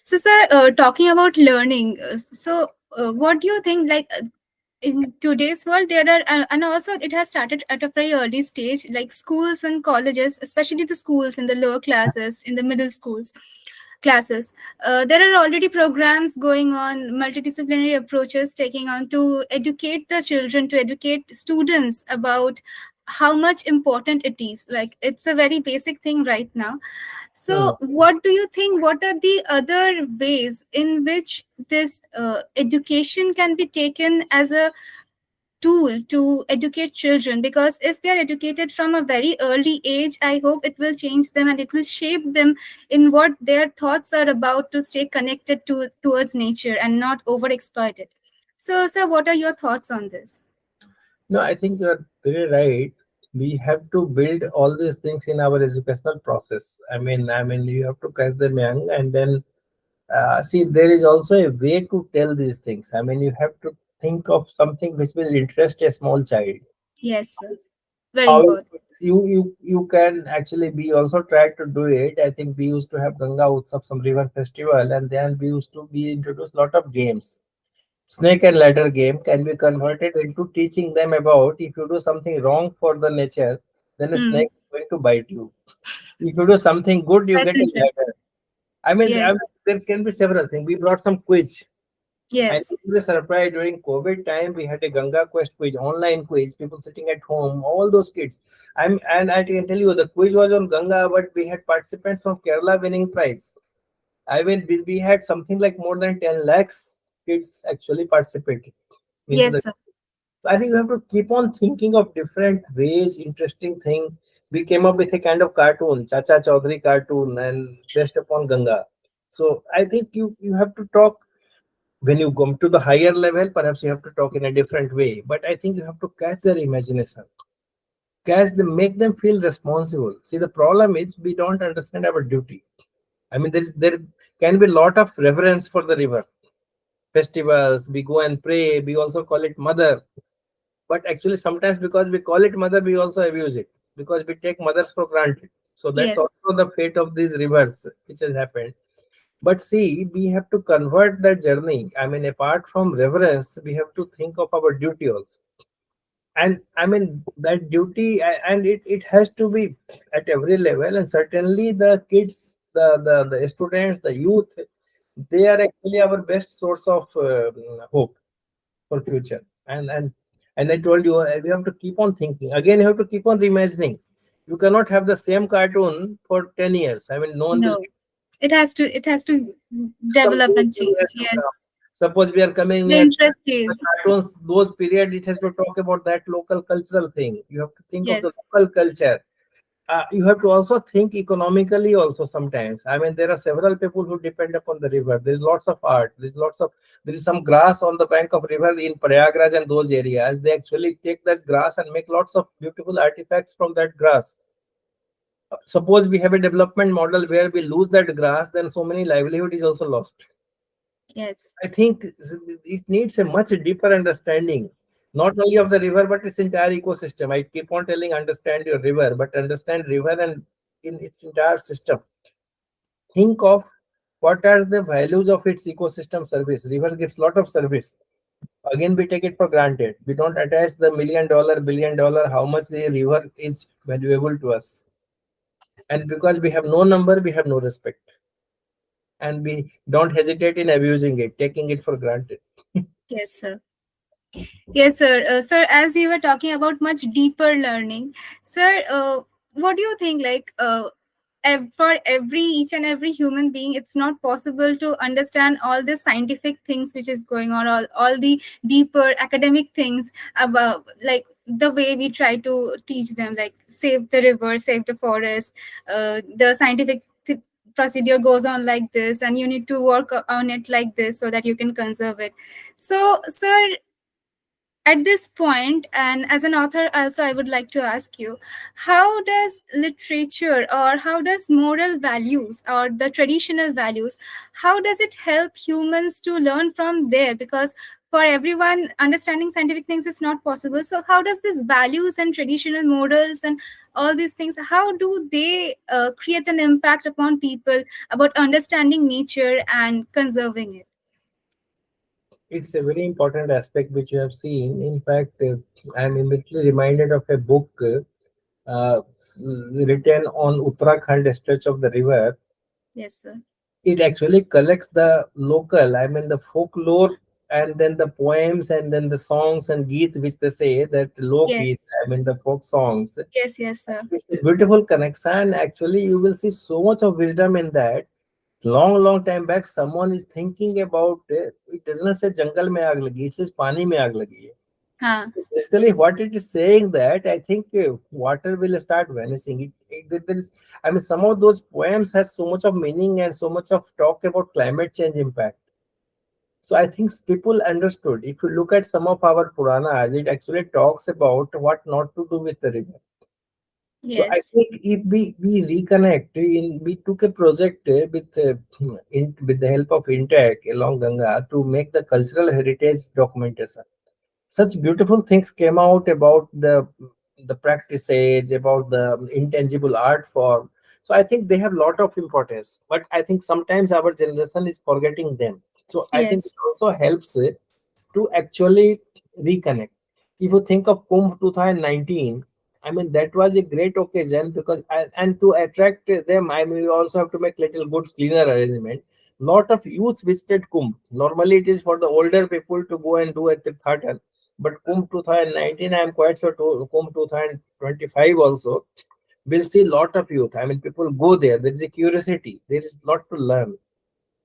A: So, sir, talking about learning, what do you think? In today's world, there are, and also it has started at a very early stage, like schools and colleges, especially the schools in the lower classes, in the middle schools classes. There are already programs going on, multidisciplinary approaches taking on to educate the children, to educate students about how much important it is. Like it's a very basic thing right now.
B: Hmm.
A: So, what do you think? What are the other ways in which this education can be taken as a tool to educate children? Because if they are educated from a very early age, I hope it will change them and it will shape them in what their thoughts are about, to stay connected to towards nature and not overexploit it. So, sir, what are your thoughts on this?
B: No, I think you are very right. We have to build all these things in our educational process. I mean, you have to catch them young, and then see, there is also a way to tell these things. I mean, you have to think of something which will interest a small child.
A: Yes, sir. Very
B: How
A: important.
B: you can actually, we also tried to do it. I think we used to have Ganga Utsav, some river festival, and then we used to be introduced lot of games. Snake and ladder game can be converted into teaching them about, if you do something wrong for the nature, then a
A: Hmm.
B: snake is going to bite you. If you do something good, you
A: That's
B: get a
A: interesting.
B: ladder. I mean,
A: Yes.
B: there can be several things. We brought some quiz. I
A: Yes.
B: think we were surprised during COVID time. We had a Ganga Quest quiz, online quiz, people sitting at home, all those kids. And I can tell you, the quiz was on Ganga, but we had participants from Kerala winning prize. I mean, we had something like more than 10 lakhs kids actually participated into
A: Yes,
B: the.
A: sir.
B: I think you have to keep on thinking of different ways, interesting thing. We came up with a kind of cartoon, Chacha Chaudhary cartoon, and based upon Ganga. So I think you have to talk when you come to the higher level. Perhaps you have to talk in a different way. But I think you have to catch their imagination, catch them, make them feel responsible. See, the problem is we don't understand our duty. I mean, there can be a lot of reverence for the river festivals. We go and pray. We also call it mother. But actually, sometimes because we call it mother, we also abuse it because we take mothers for granted. So that's
A: Yes.
B: also the fate of these rivers which has happened. But see, we have to convert that journey. I mean, apart from reverence, we have to think of our duty also. And I mean, that duty, and it has to be at every level. And certainly the kids, the students, the youth, they are actually our best source of hope for future. And I told you, we have to keep on thinking again, you have to keep on reimagining. You cannot have the same cartoon for 10 years. I mean, no one will.
A: No. It has to
B: Some
A: develop
B: new
A: and
B: thing
A: change.
B: has to come.
A: Yes.
B: Suppose we are coming
A: The
B: near
A: interest
B: the
A: is.
B: cartoons, those period, it has to talk about that local cultural thing. You have to think of the
A: Yes.
B: local culture. You have to also think economically also sometimes. I mean, there are several people who depend upon the river. There's lots of art. There is some grass on the bank of river in Prayagraj and those areas. They actually take that grass and make lots of beautiful artifacts from that grass. Suppose we have a development model where we lose that grass, then so many livelihood is also lost.
A: Yes.
B: I think it needs a much deeper understanding, not only of the river, but its entire ecosystem. I keep on telling, understand your river, but understand river and in its entire system. Think of what are the values of its ecosystem service. River gives lot of service. Again, we take it for granted. We don't attach the $1 million, $1 billion, how much the river is valuable to us. And because we have no number, we have no respect. And we don't hesitate in abusing it, taking it for granted.
A: Yes, sir. Yes, sir. Sir, as you were talking about much deeper learning, sir, what do you think? For every each and every human being, it's not possible to understand all the scientific things which is going on, all the deeper academic things about, like the way we try to teach them, like save the river, save the forest. The scientific procedure goes on like this, and you need to work on it like this so that you can conserve it. So, sir, at this point, and as an author also, I would like to ask you, how does literature, or how does moral values, or the traditional values, how does it help humans to learn from there? Because for everyone, understanding scientific things is not possible. So how does these values and traditional morals and all these things, how do they create an impact upon people about understanding nature and conserving it?
B: It's a very important aspect which you have seen. In fact, I'm immediately reminded of a book uh, written on Uttarakhand stretch of the river.
A: Yes, sir.
B: It actually collects the local, I mean, the folklore, and then the poems, and then the songs and geet, which they say that lok
A: Yes.
B: geet, I mean, the folk songs.
A: Yes, yes, sir.
B: It's a beautiful connection. Actually, you will see so much of wisdom in that. Long, long time back, someone is thinking about it does not say jungle mein aag lagi, it says pani mein aag lagi hai.
A: Huh.
B: Basically, what it is saying that I think water will start vanishing. There is, I mean, some of those poems has so much of meaning and so much of talk about climate change impact. So I think people understood. If you look at some of our Puranas, it actually talks about what not to do with the river. So I
A: Yes.
B: think if we reconnect, we took a project with the help of Intech along Ganga to make the cultural heritage documentation. Such beautiful things came out about the practices, about the intangible art form. So I think they have a lot of importance, but I think sometimes our generation is forgetting them. So I think it
A: Yes.
B: also helps to actually reconnect. If you think of Kumbh 2019, I mean, that was a great occasion because, and to attract them, I mean, we also have to make little good cleaner arrangement. Lot of youth visited Kumbh. Normally, it is for the older people to go and do at Tirthaton. But Kumbh 2019, I am quite sure to Kumbh 2025 also, we'll see lot of youth. I mean, people go there. There is a curiosity. There is lot to learn.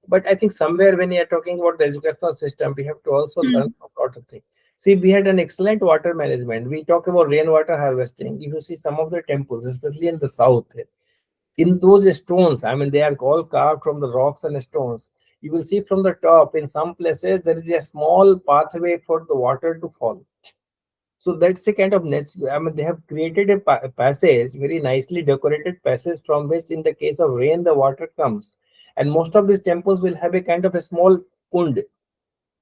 B: But I think somewhere when you are talking about the educational system, we have to also learn
A: Hmm.
B: a lot of things. See, we had an excellent water management. We talk about rainwater harvesting. If you see some of the temples, especially in the south, in those stones, I mean, they are all carved from the rocks and stones. You will see from the top, in some places, there is a small pathway for the water to fall. So that's a kind of I mean, they have created a passage, very nicely decorated passage from which, in the case of rain, the water comes. And most of these temples will have a kind of a small kund,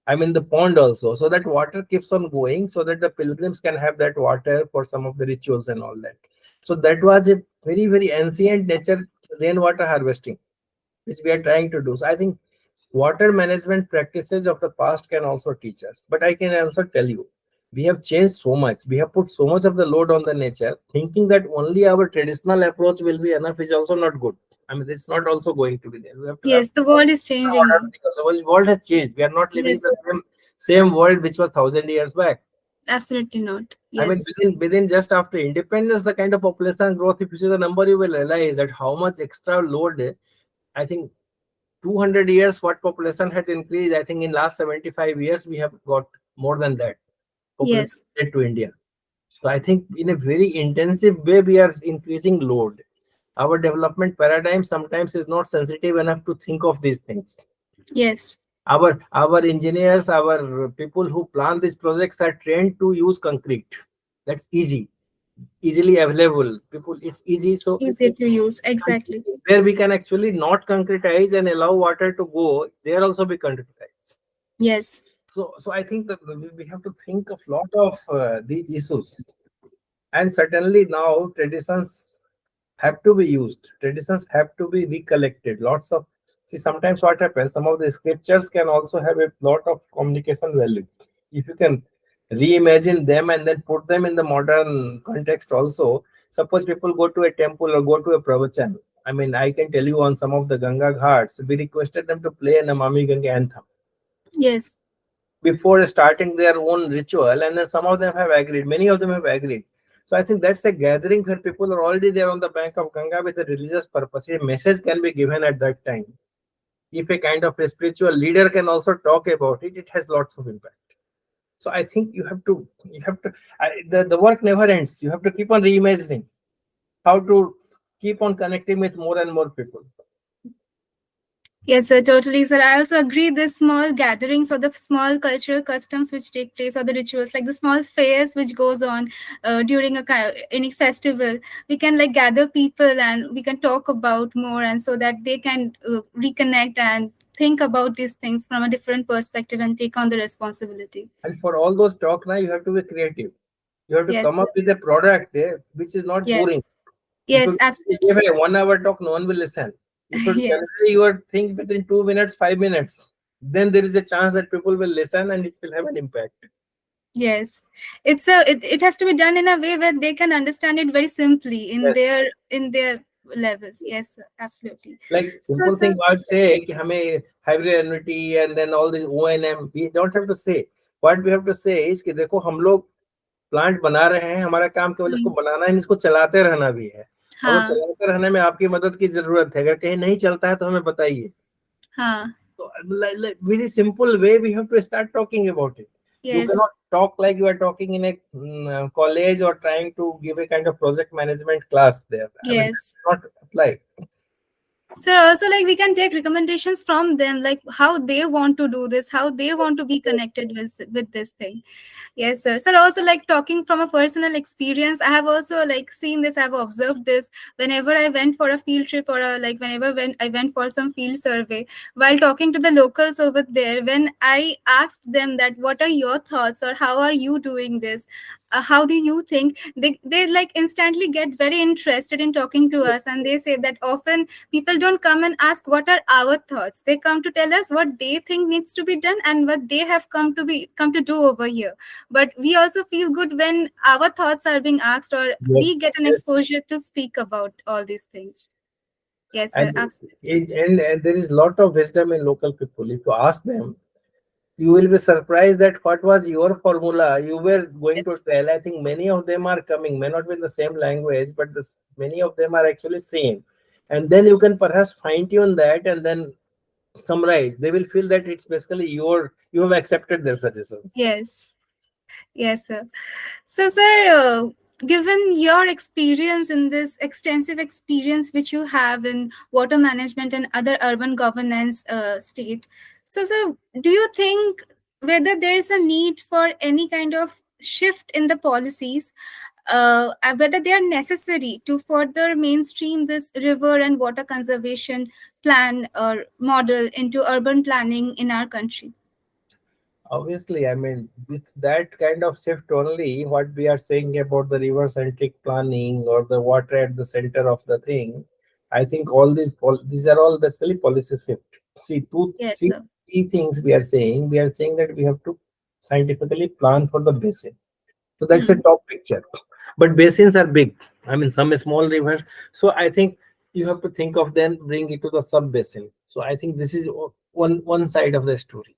B: I mean, the pond also, so that water keeps on going, so that the pilgrims can have that water for some of the rituals and all that. So that was a very, very ancient nature rainwater harvesting, which we are trying to do. So I think water management practices of the past can also teach us. But I can also tell you, we have changed so much. We have put so much of the load on the nature, thinking that only our traditional approach will be enough is also not good. I mean, it's not also going to be there. We have to have
A: Yes, the world is changing now.
B: modern because the world has changed. We are not living
A: Yes,
B: the same world which was 1,000 years back.
A: absolutely not.
B: I mean,
A: Yes.
B: within just after independence, the kind of population growth, if you see the number, you will realize that how much extra load. I think 200 years what population has increased. I think in last 75 years we have got more than that population
A: Yes.
B: added to India. So I think in a very intensive way we are increasing load. Our development paradigm sometimes is not sensitive enough to think of these things.
A: Yes.
B: Our engineers, our people who plan these projects are trained to use concrete. That's easily available. People, it's easy. So
A: Easier to use. Exactly.
B: where we can actually not concretize and allow water to go, there also be concretize.
A: Yes.
B: So I think that we have to think of lot of these issues, and certainly now traditions have to be used. Traditions have to be recollected. Lots of, see, sometimes what happens, some of the scriptures can also have a lot of communication value. If you can reimagine them and then put them in the modern context also, suppose people go to a temple or go to a pravachan. I mean, I can tell you on some of the Ganga ghats, we requested them to play an Namami Ganga anthem
A: Yes.
B: before starting their own ritual, and then some of them have agreed, many of them have agreed. So I think that's a gathering where people are already there on the bank of Ganga with a religious purpose. A message can be given at that time. If a kind of a spiritual leader can also talk about it, it has lots of impact. So I think the work never ends. You have to keep on reimagining how to keep on connecting with more and more people.
A: Yes, sir, totally, sir. I also agree. The small gatherings or the small cultural customs which take place, or the rituals, like the small fairs which goes on during any festival, we can like gather people and we can talk about more, and so that they can reconnect and think about these things from a different perspective and take on the responsibility.
B: And for all those talk now, you have to be creative. You have to
A: Yes,
B: come
A: sir.
B: up with a product which is not boring.
A: Yes,
B: If
A: yes,
B: you give
A: absolutely.
B: a 1 hour talk, no one will listen. You should
A: Yes.
B: convey your thing within 2 minutes, 5 minutes. Then there is a chance that people will listen and it will have an impact.
A: Yes, it has to be done in a way where they can understand it very simply
B: Yes.
A: in their levels. Yes, sir, absolutely.
B: Like
A: So,
B: simple thing,
A: sir,
B: what say कि हमें hybrid annuity and then all this O&M, we don't have to say. What we have to say is कि देखो हम लोग plant बना रहे हैं, हमारा काम केवल इसको
A: hmm,
B: बनाना है, इसको चलाते रहना भी है। और वो
A: हाँ,
B: चलाते रहने में आपकी मदद की जरूरत है। अगर कहीं नहीं चलता है तो हमें बताइए।
A: हाँ,
B: So, like very simple way we have to start talking about it. You
A: yes,
B: cannot talk like you are talking in a college or trying to give a kind of project management class there. I mean,
A: yes.
B: that does not apply.
A: So also like we can take recommendations from them, like how they want to do this, how they want to be connected with this thing. Yes, sir. Sir, also like talking from a personal experience, I have also like seen this, I've observed this whenever I went for a field trip or like whenever when I went for some field survey, while talking to the locals over there, when I asked them that what are your thoughts or how are you doing this? How do you think they like instantly get very interested in talking to us, and they say that often people don't come and ask what are our thoughts, they come to tell us what they think needs to be done and what they have come to do over here. But we also feel good when our thoughts are being asked or we
B: Yes,
A: get an
B: yes.
A: exposure to speak about all these things. Yes, sir,
B: And
A: absolutely.
B: and there is lot of wisdom in local people. If you ask them, you will be surprised that what was your formula you were going to
A: Yes,
B: tell. I think many of them are coming, may not be in the same language, but many of them are actually same. And then you can perhaps fine tune that and then summarize. They will feel that it's basically you have accepted their suggestions.
A: yes, yes, sir. So, sir, given your experience in this extensive experience which you have in water management and other urban governance state, so, sir, do you think whether there is a need for any kind of shift in the policies, whether they are necessary to further mainstream this river and water conservation plan or model into urban planning in our country?
B: Obviously, I mean, with that kind of shift only, what we are saying about the river centric planning or the water at the center of the thing, I think these are all basically policy shift. See,
A: Yes,
B: three
A: sir.
B: key things we are saying. We are saying that we have to scientifically plan for the basin. So that's a
A: Hmm.
B: top picture. But basins are big. I mean, some small rivers. So I think you have to think of then bring it to the sub basin. So I think this is one side of the story.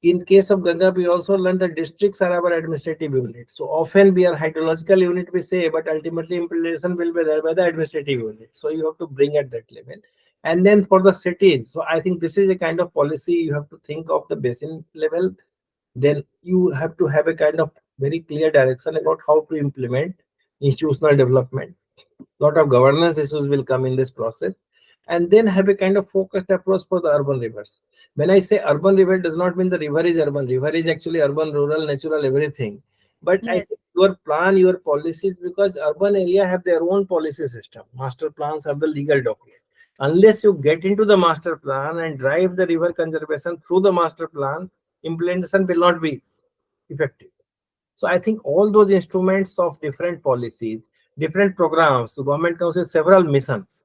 B: In case of Ganga, we also learn that districts are our administrative unit. So often we are hydrological unit, we say, but ultimately implementation will be there by the administrative unit. So you have to bring at that level. And then for the cities, so I think this is a kind of policy you have to think of the basin level. Then you have to have a kind of very clear direction about how to implement institutional development. Lot of governance issues will come in this process, and then have a kind of focused approach for the urban rivers. When I say urban river, does not mean the river is urban. River is actually urban, rural, natural, everything. But I
A: Yes,
B: think your plan, your policies, because urban area have their own policy system. Master plans have the legal document. Unless you get into the master plan and drive the river conservation through the master plan, implementation will not be effective. So I think all those instruments of different policies, different programs, the government comes with several missions.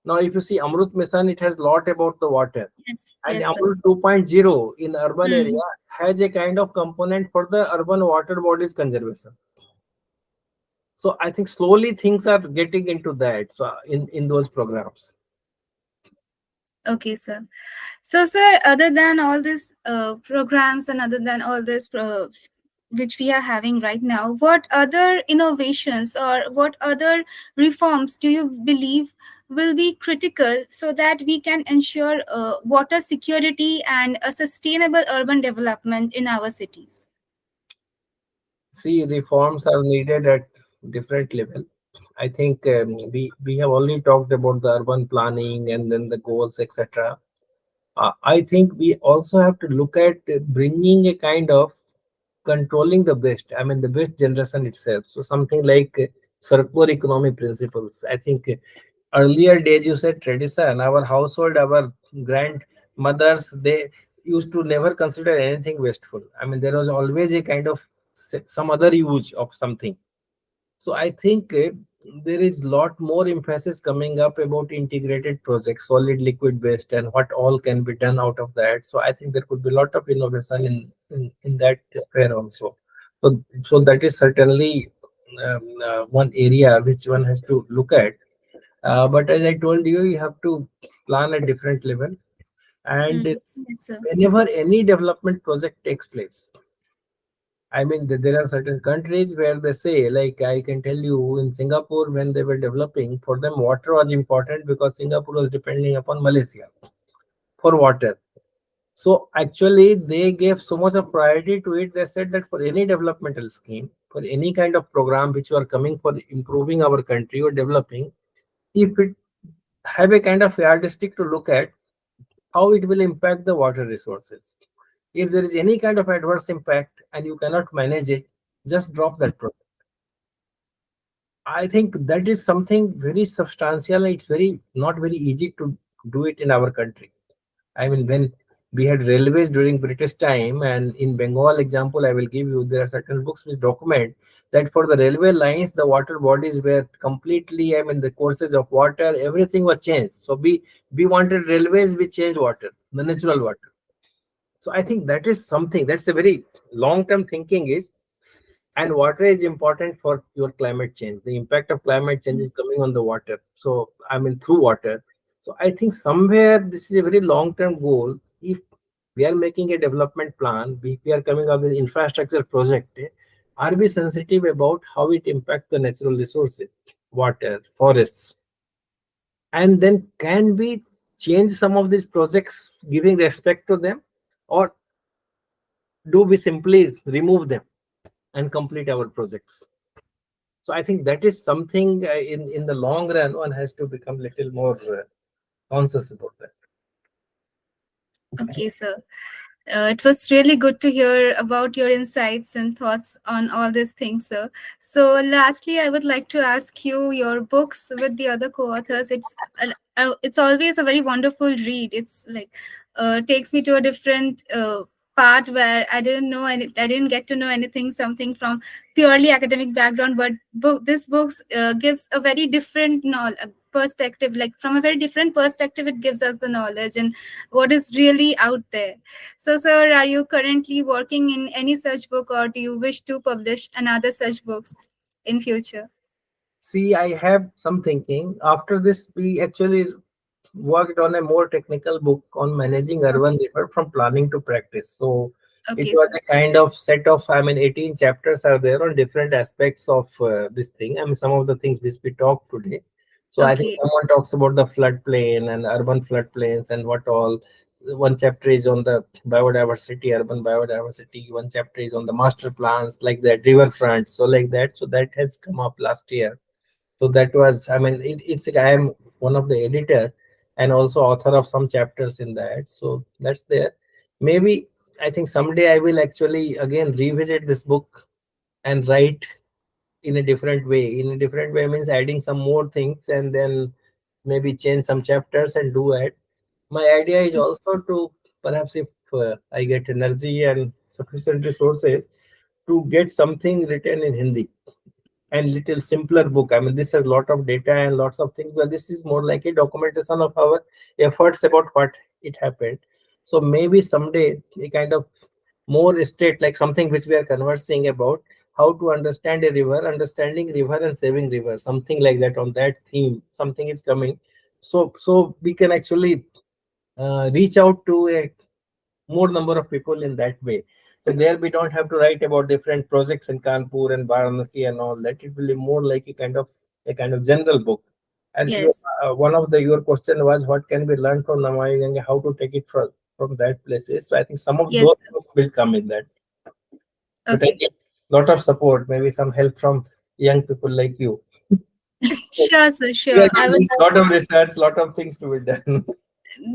B: Now, if you see Amrut Mission, it has lot about the water.
A: Yes,
B: And
A: yes, sir.
B: Amrut 2.0 in urban area
A: Hmm.
B: has a kind of component for the urban water bodies conservation. So I think slowly things are getting into that. So in those programs.
A: Okay, sir. So, sir, other than all these programs and other than all this which we are having right now, what other innovations or what other reforms do you believe will be critical so that we can ensure water security and a sustainable urban development in our cities?
B: See, reforms are needed at different level. I think we have already talked about the urban planning and then the goals, etc. I think we also have to look at bringing a kind of controlling the best. I mean, the best generation itself. So something like circular economy principles. I think earlier days you said tradition. Our household, our grandmothers, they used to never consider anything wasteful. I mean, there was always a kind of some other use of something. So I think there is lot more emphasis coming up about integrated projects, solid liquid waste, and what all can be done out of that. So I think there could be a lot of innovation in that sphere also. So that is certainly one area which one has to look at. But as I told you, you have to plan at different level. And
A: Mm. Yes, sir.
B: whenever any development project takes place, I mean, there are certain countries where they say, like I can tell you in Singapore, when they were developing, for them water was important because Singapore was depending upon Malaysia for water. So actually, they gave so much of priority to it. They said that for any developmental scheme, for any kind of program which you are coming for improving our country or developing, if it have a kind of yardstick to look at how it will impact the water resources. If there is any kind of adverse impact and you cannot manage it, just drop that project. I think that is something very substantial. It's very not very easy to do it in our country. I mean, when we had railways during British time, and in Bengal example, I will give you, there are certain books which document that for the railway lines, the water bodies were completely, I mean, the courses of water, everything was changed. So we wanted railways, we changed water, the natural water. So I think that is something that's a very long term thinking is, and water is important for your climate change. The impact of climate change is
A: Yes.
B: coming on the water. So I mean through water. So I think somewhere this is a very long term goal. If we are making a development plan, if we are coming up with infrastructure project, are we sensitive about how it impacts the natural resources, water, forests, and then can we change some of these projects giving respect to them, or do we simply remove them and complete our projects? So I think that is something in the long run one has to become little more conscious about that.
A: Okay, sir. It was really good to hear about your insights and thoughts on all these things, sir. So, lastly, I would like to ask you your books with the other co-authors. It's always a very wonderful read. It's like takes me to a different part where I didn't get to know anything, something from purely academic background. But this books gives a very different perspective. Like from a very different perspective, it gives us the knowledge and what is really out there. So, sir, are you currently working in any such book, or do you wish to publish another such books in future?
B: See, I have some thinking. After this, we actually worked on a more technical book on managing urban
A: Okay,
B: river from planning to practice. So it
A: okay,
B: was
A: sir.
B: a kind of set of, I mean, 18 chapters are there on different aspects of this thing. I mean, some of the things which we talked today. So I think
A: Okay,
B: someone talks about the floodplain and urban floodplains and what all. One chapter is on the biodiversity, urban biodiversity. One chapter is on the master plans, like that, riverfront. So like that. So that has come up last year. So that was, I mean, it's I am one of the editor and also author of some chapters in that. So that's there. Maybe I think someday I will actually again revisit this book and write in a different way. In a different way means adding some more things and then maybe change some chapters and do it. My idea is also to perhaps if I get energy and sufficient resources to get something written in Hindi and little simpler book. I mean, this has lot of data and lots of things, but this is more like a documentation of our efforts about what it happened. So maybe someday a kind of more straight, like something which we are conversing about, how to understand a river, understanding river and saving river, something like that, on that theme something is coming. So we can actually reach out to a more number of people in that way. So there we don't have to write about different projects in Kanpur and Varanasi and all that. It will be more like a kind of general book. And
A: Yes.
B: one of the your question was what can be learned from Namai and how to take it from that places. So I think some of
A: Yes,
B: those
A: sir.
B: things will come in that. But I
A: Okay.
B: get lot of support, maybe some help from young people like you.
A: Sure, sir.
B: We are
A: Sure. I would
B: doing lot of research, lot of things to be done.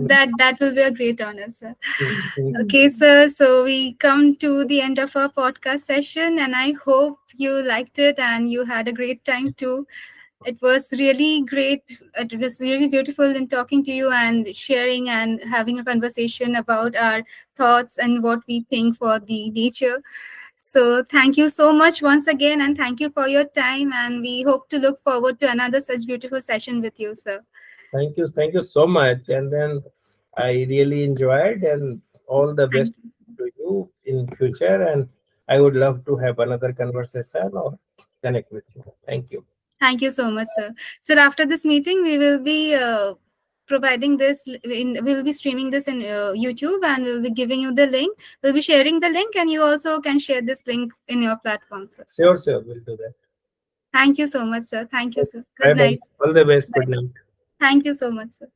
A: that will be a great honor, sir.
B: Mm.
A: Okay, sir. So we come to the end of our podcast session, and I hope you liked it and you had a great time too. It was really great. It was really beautiful in talking to you and sharing and having a conversation about our thoughts and what we think for the nature. So thank you so much once again, and thank you for your time. And we hope to look forward to another such beautiful session with you, sir.
B: Thank you so much. And then I really enjoyed, and all the best
A: Thank you.
B: to you in future. And I would love to have another conversation or connect with you. Thank you.
A: Thank you so much, sir. So after this meeting, we will be providing this we will be streaming this in YouTube, and we'll be giving you the link. We'll be sharing the link, and you also can share this link in your platform, sir.
B: Sure, sure, we'll do that.
A: Thank you so much, sir. Thank you, sir. Good
B: Bye bye.
A: night.
B: All the best.
A: Bye.
B: Good night.
A: Thank you so much, sir.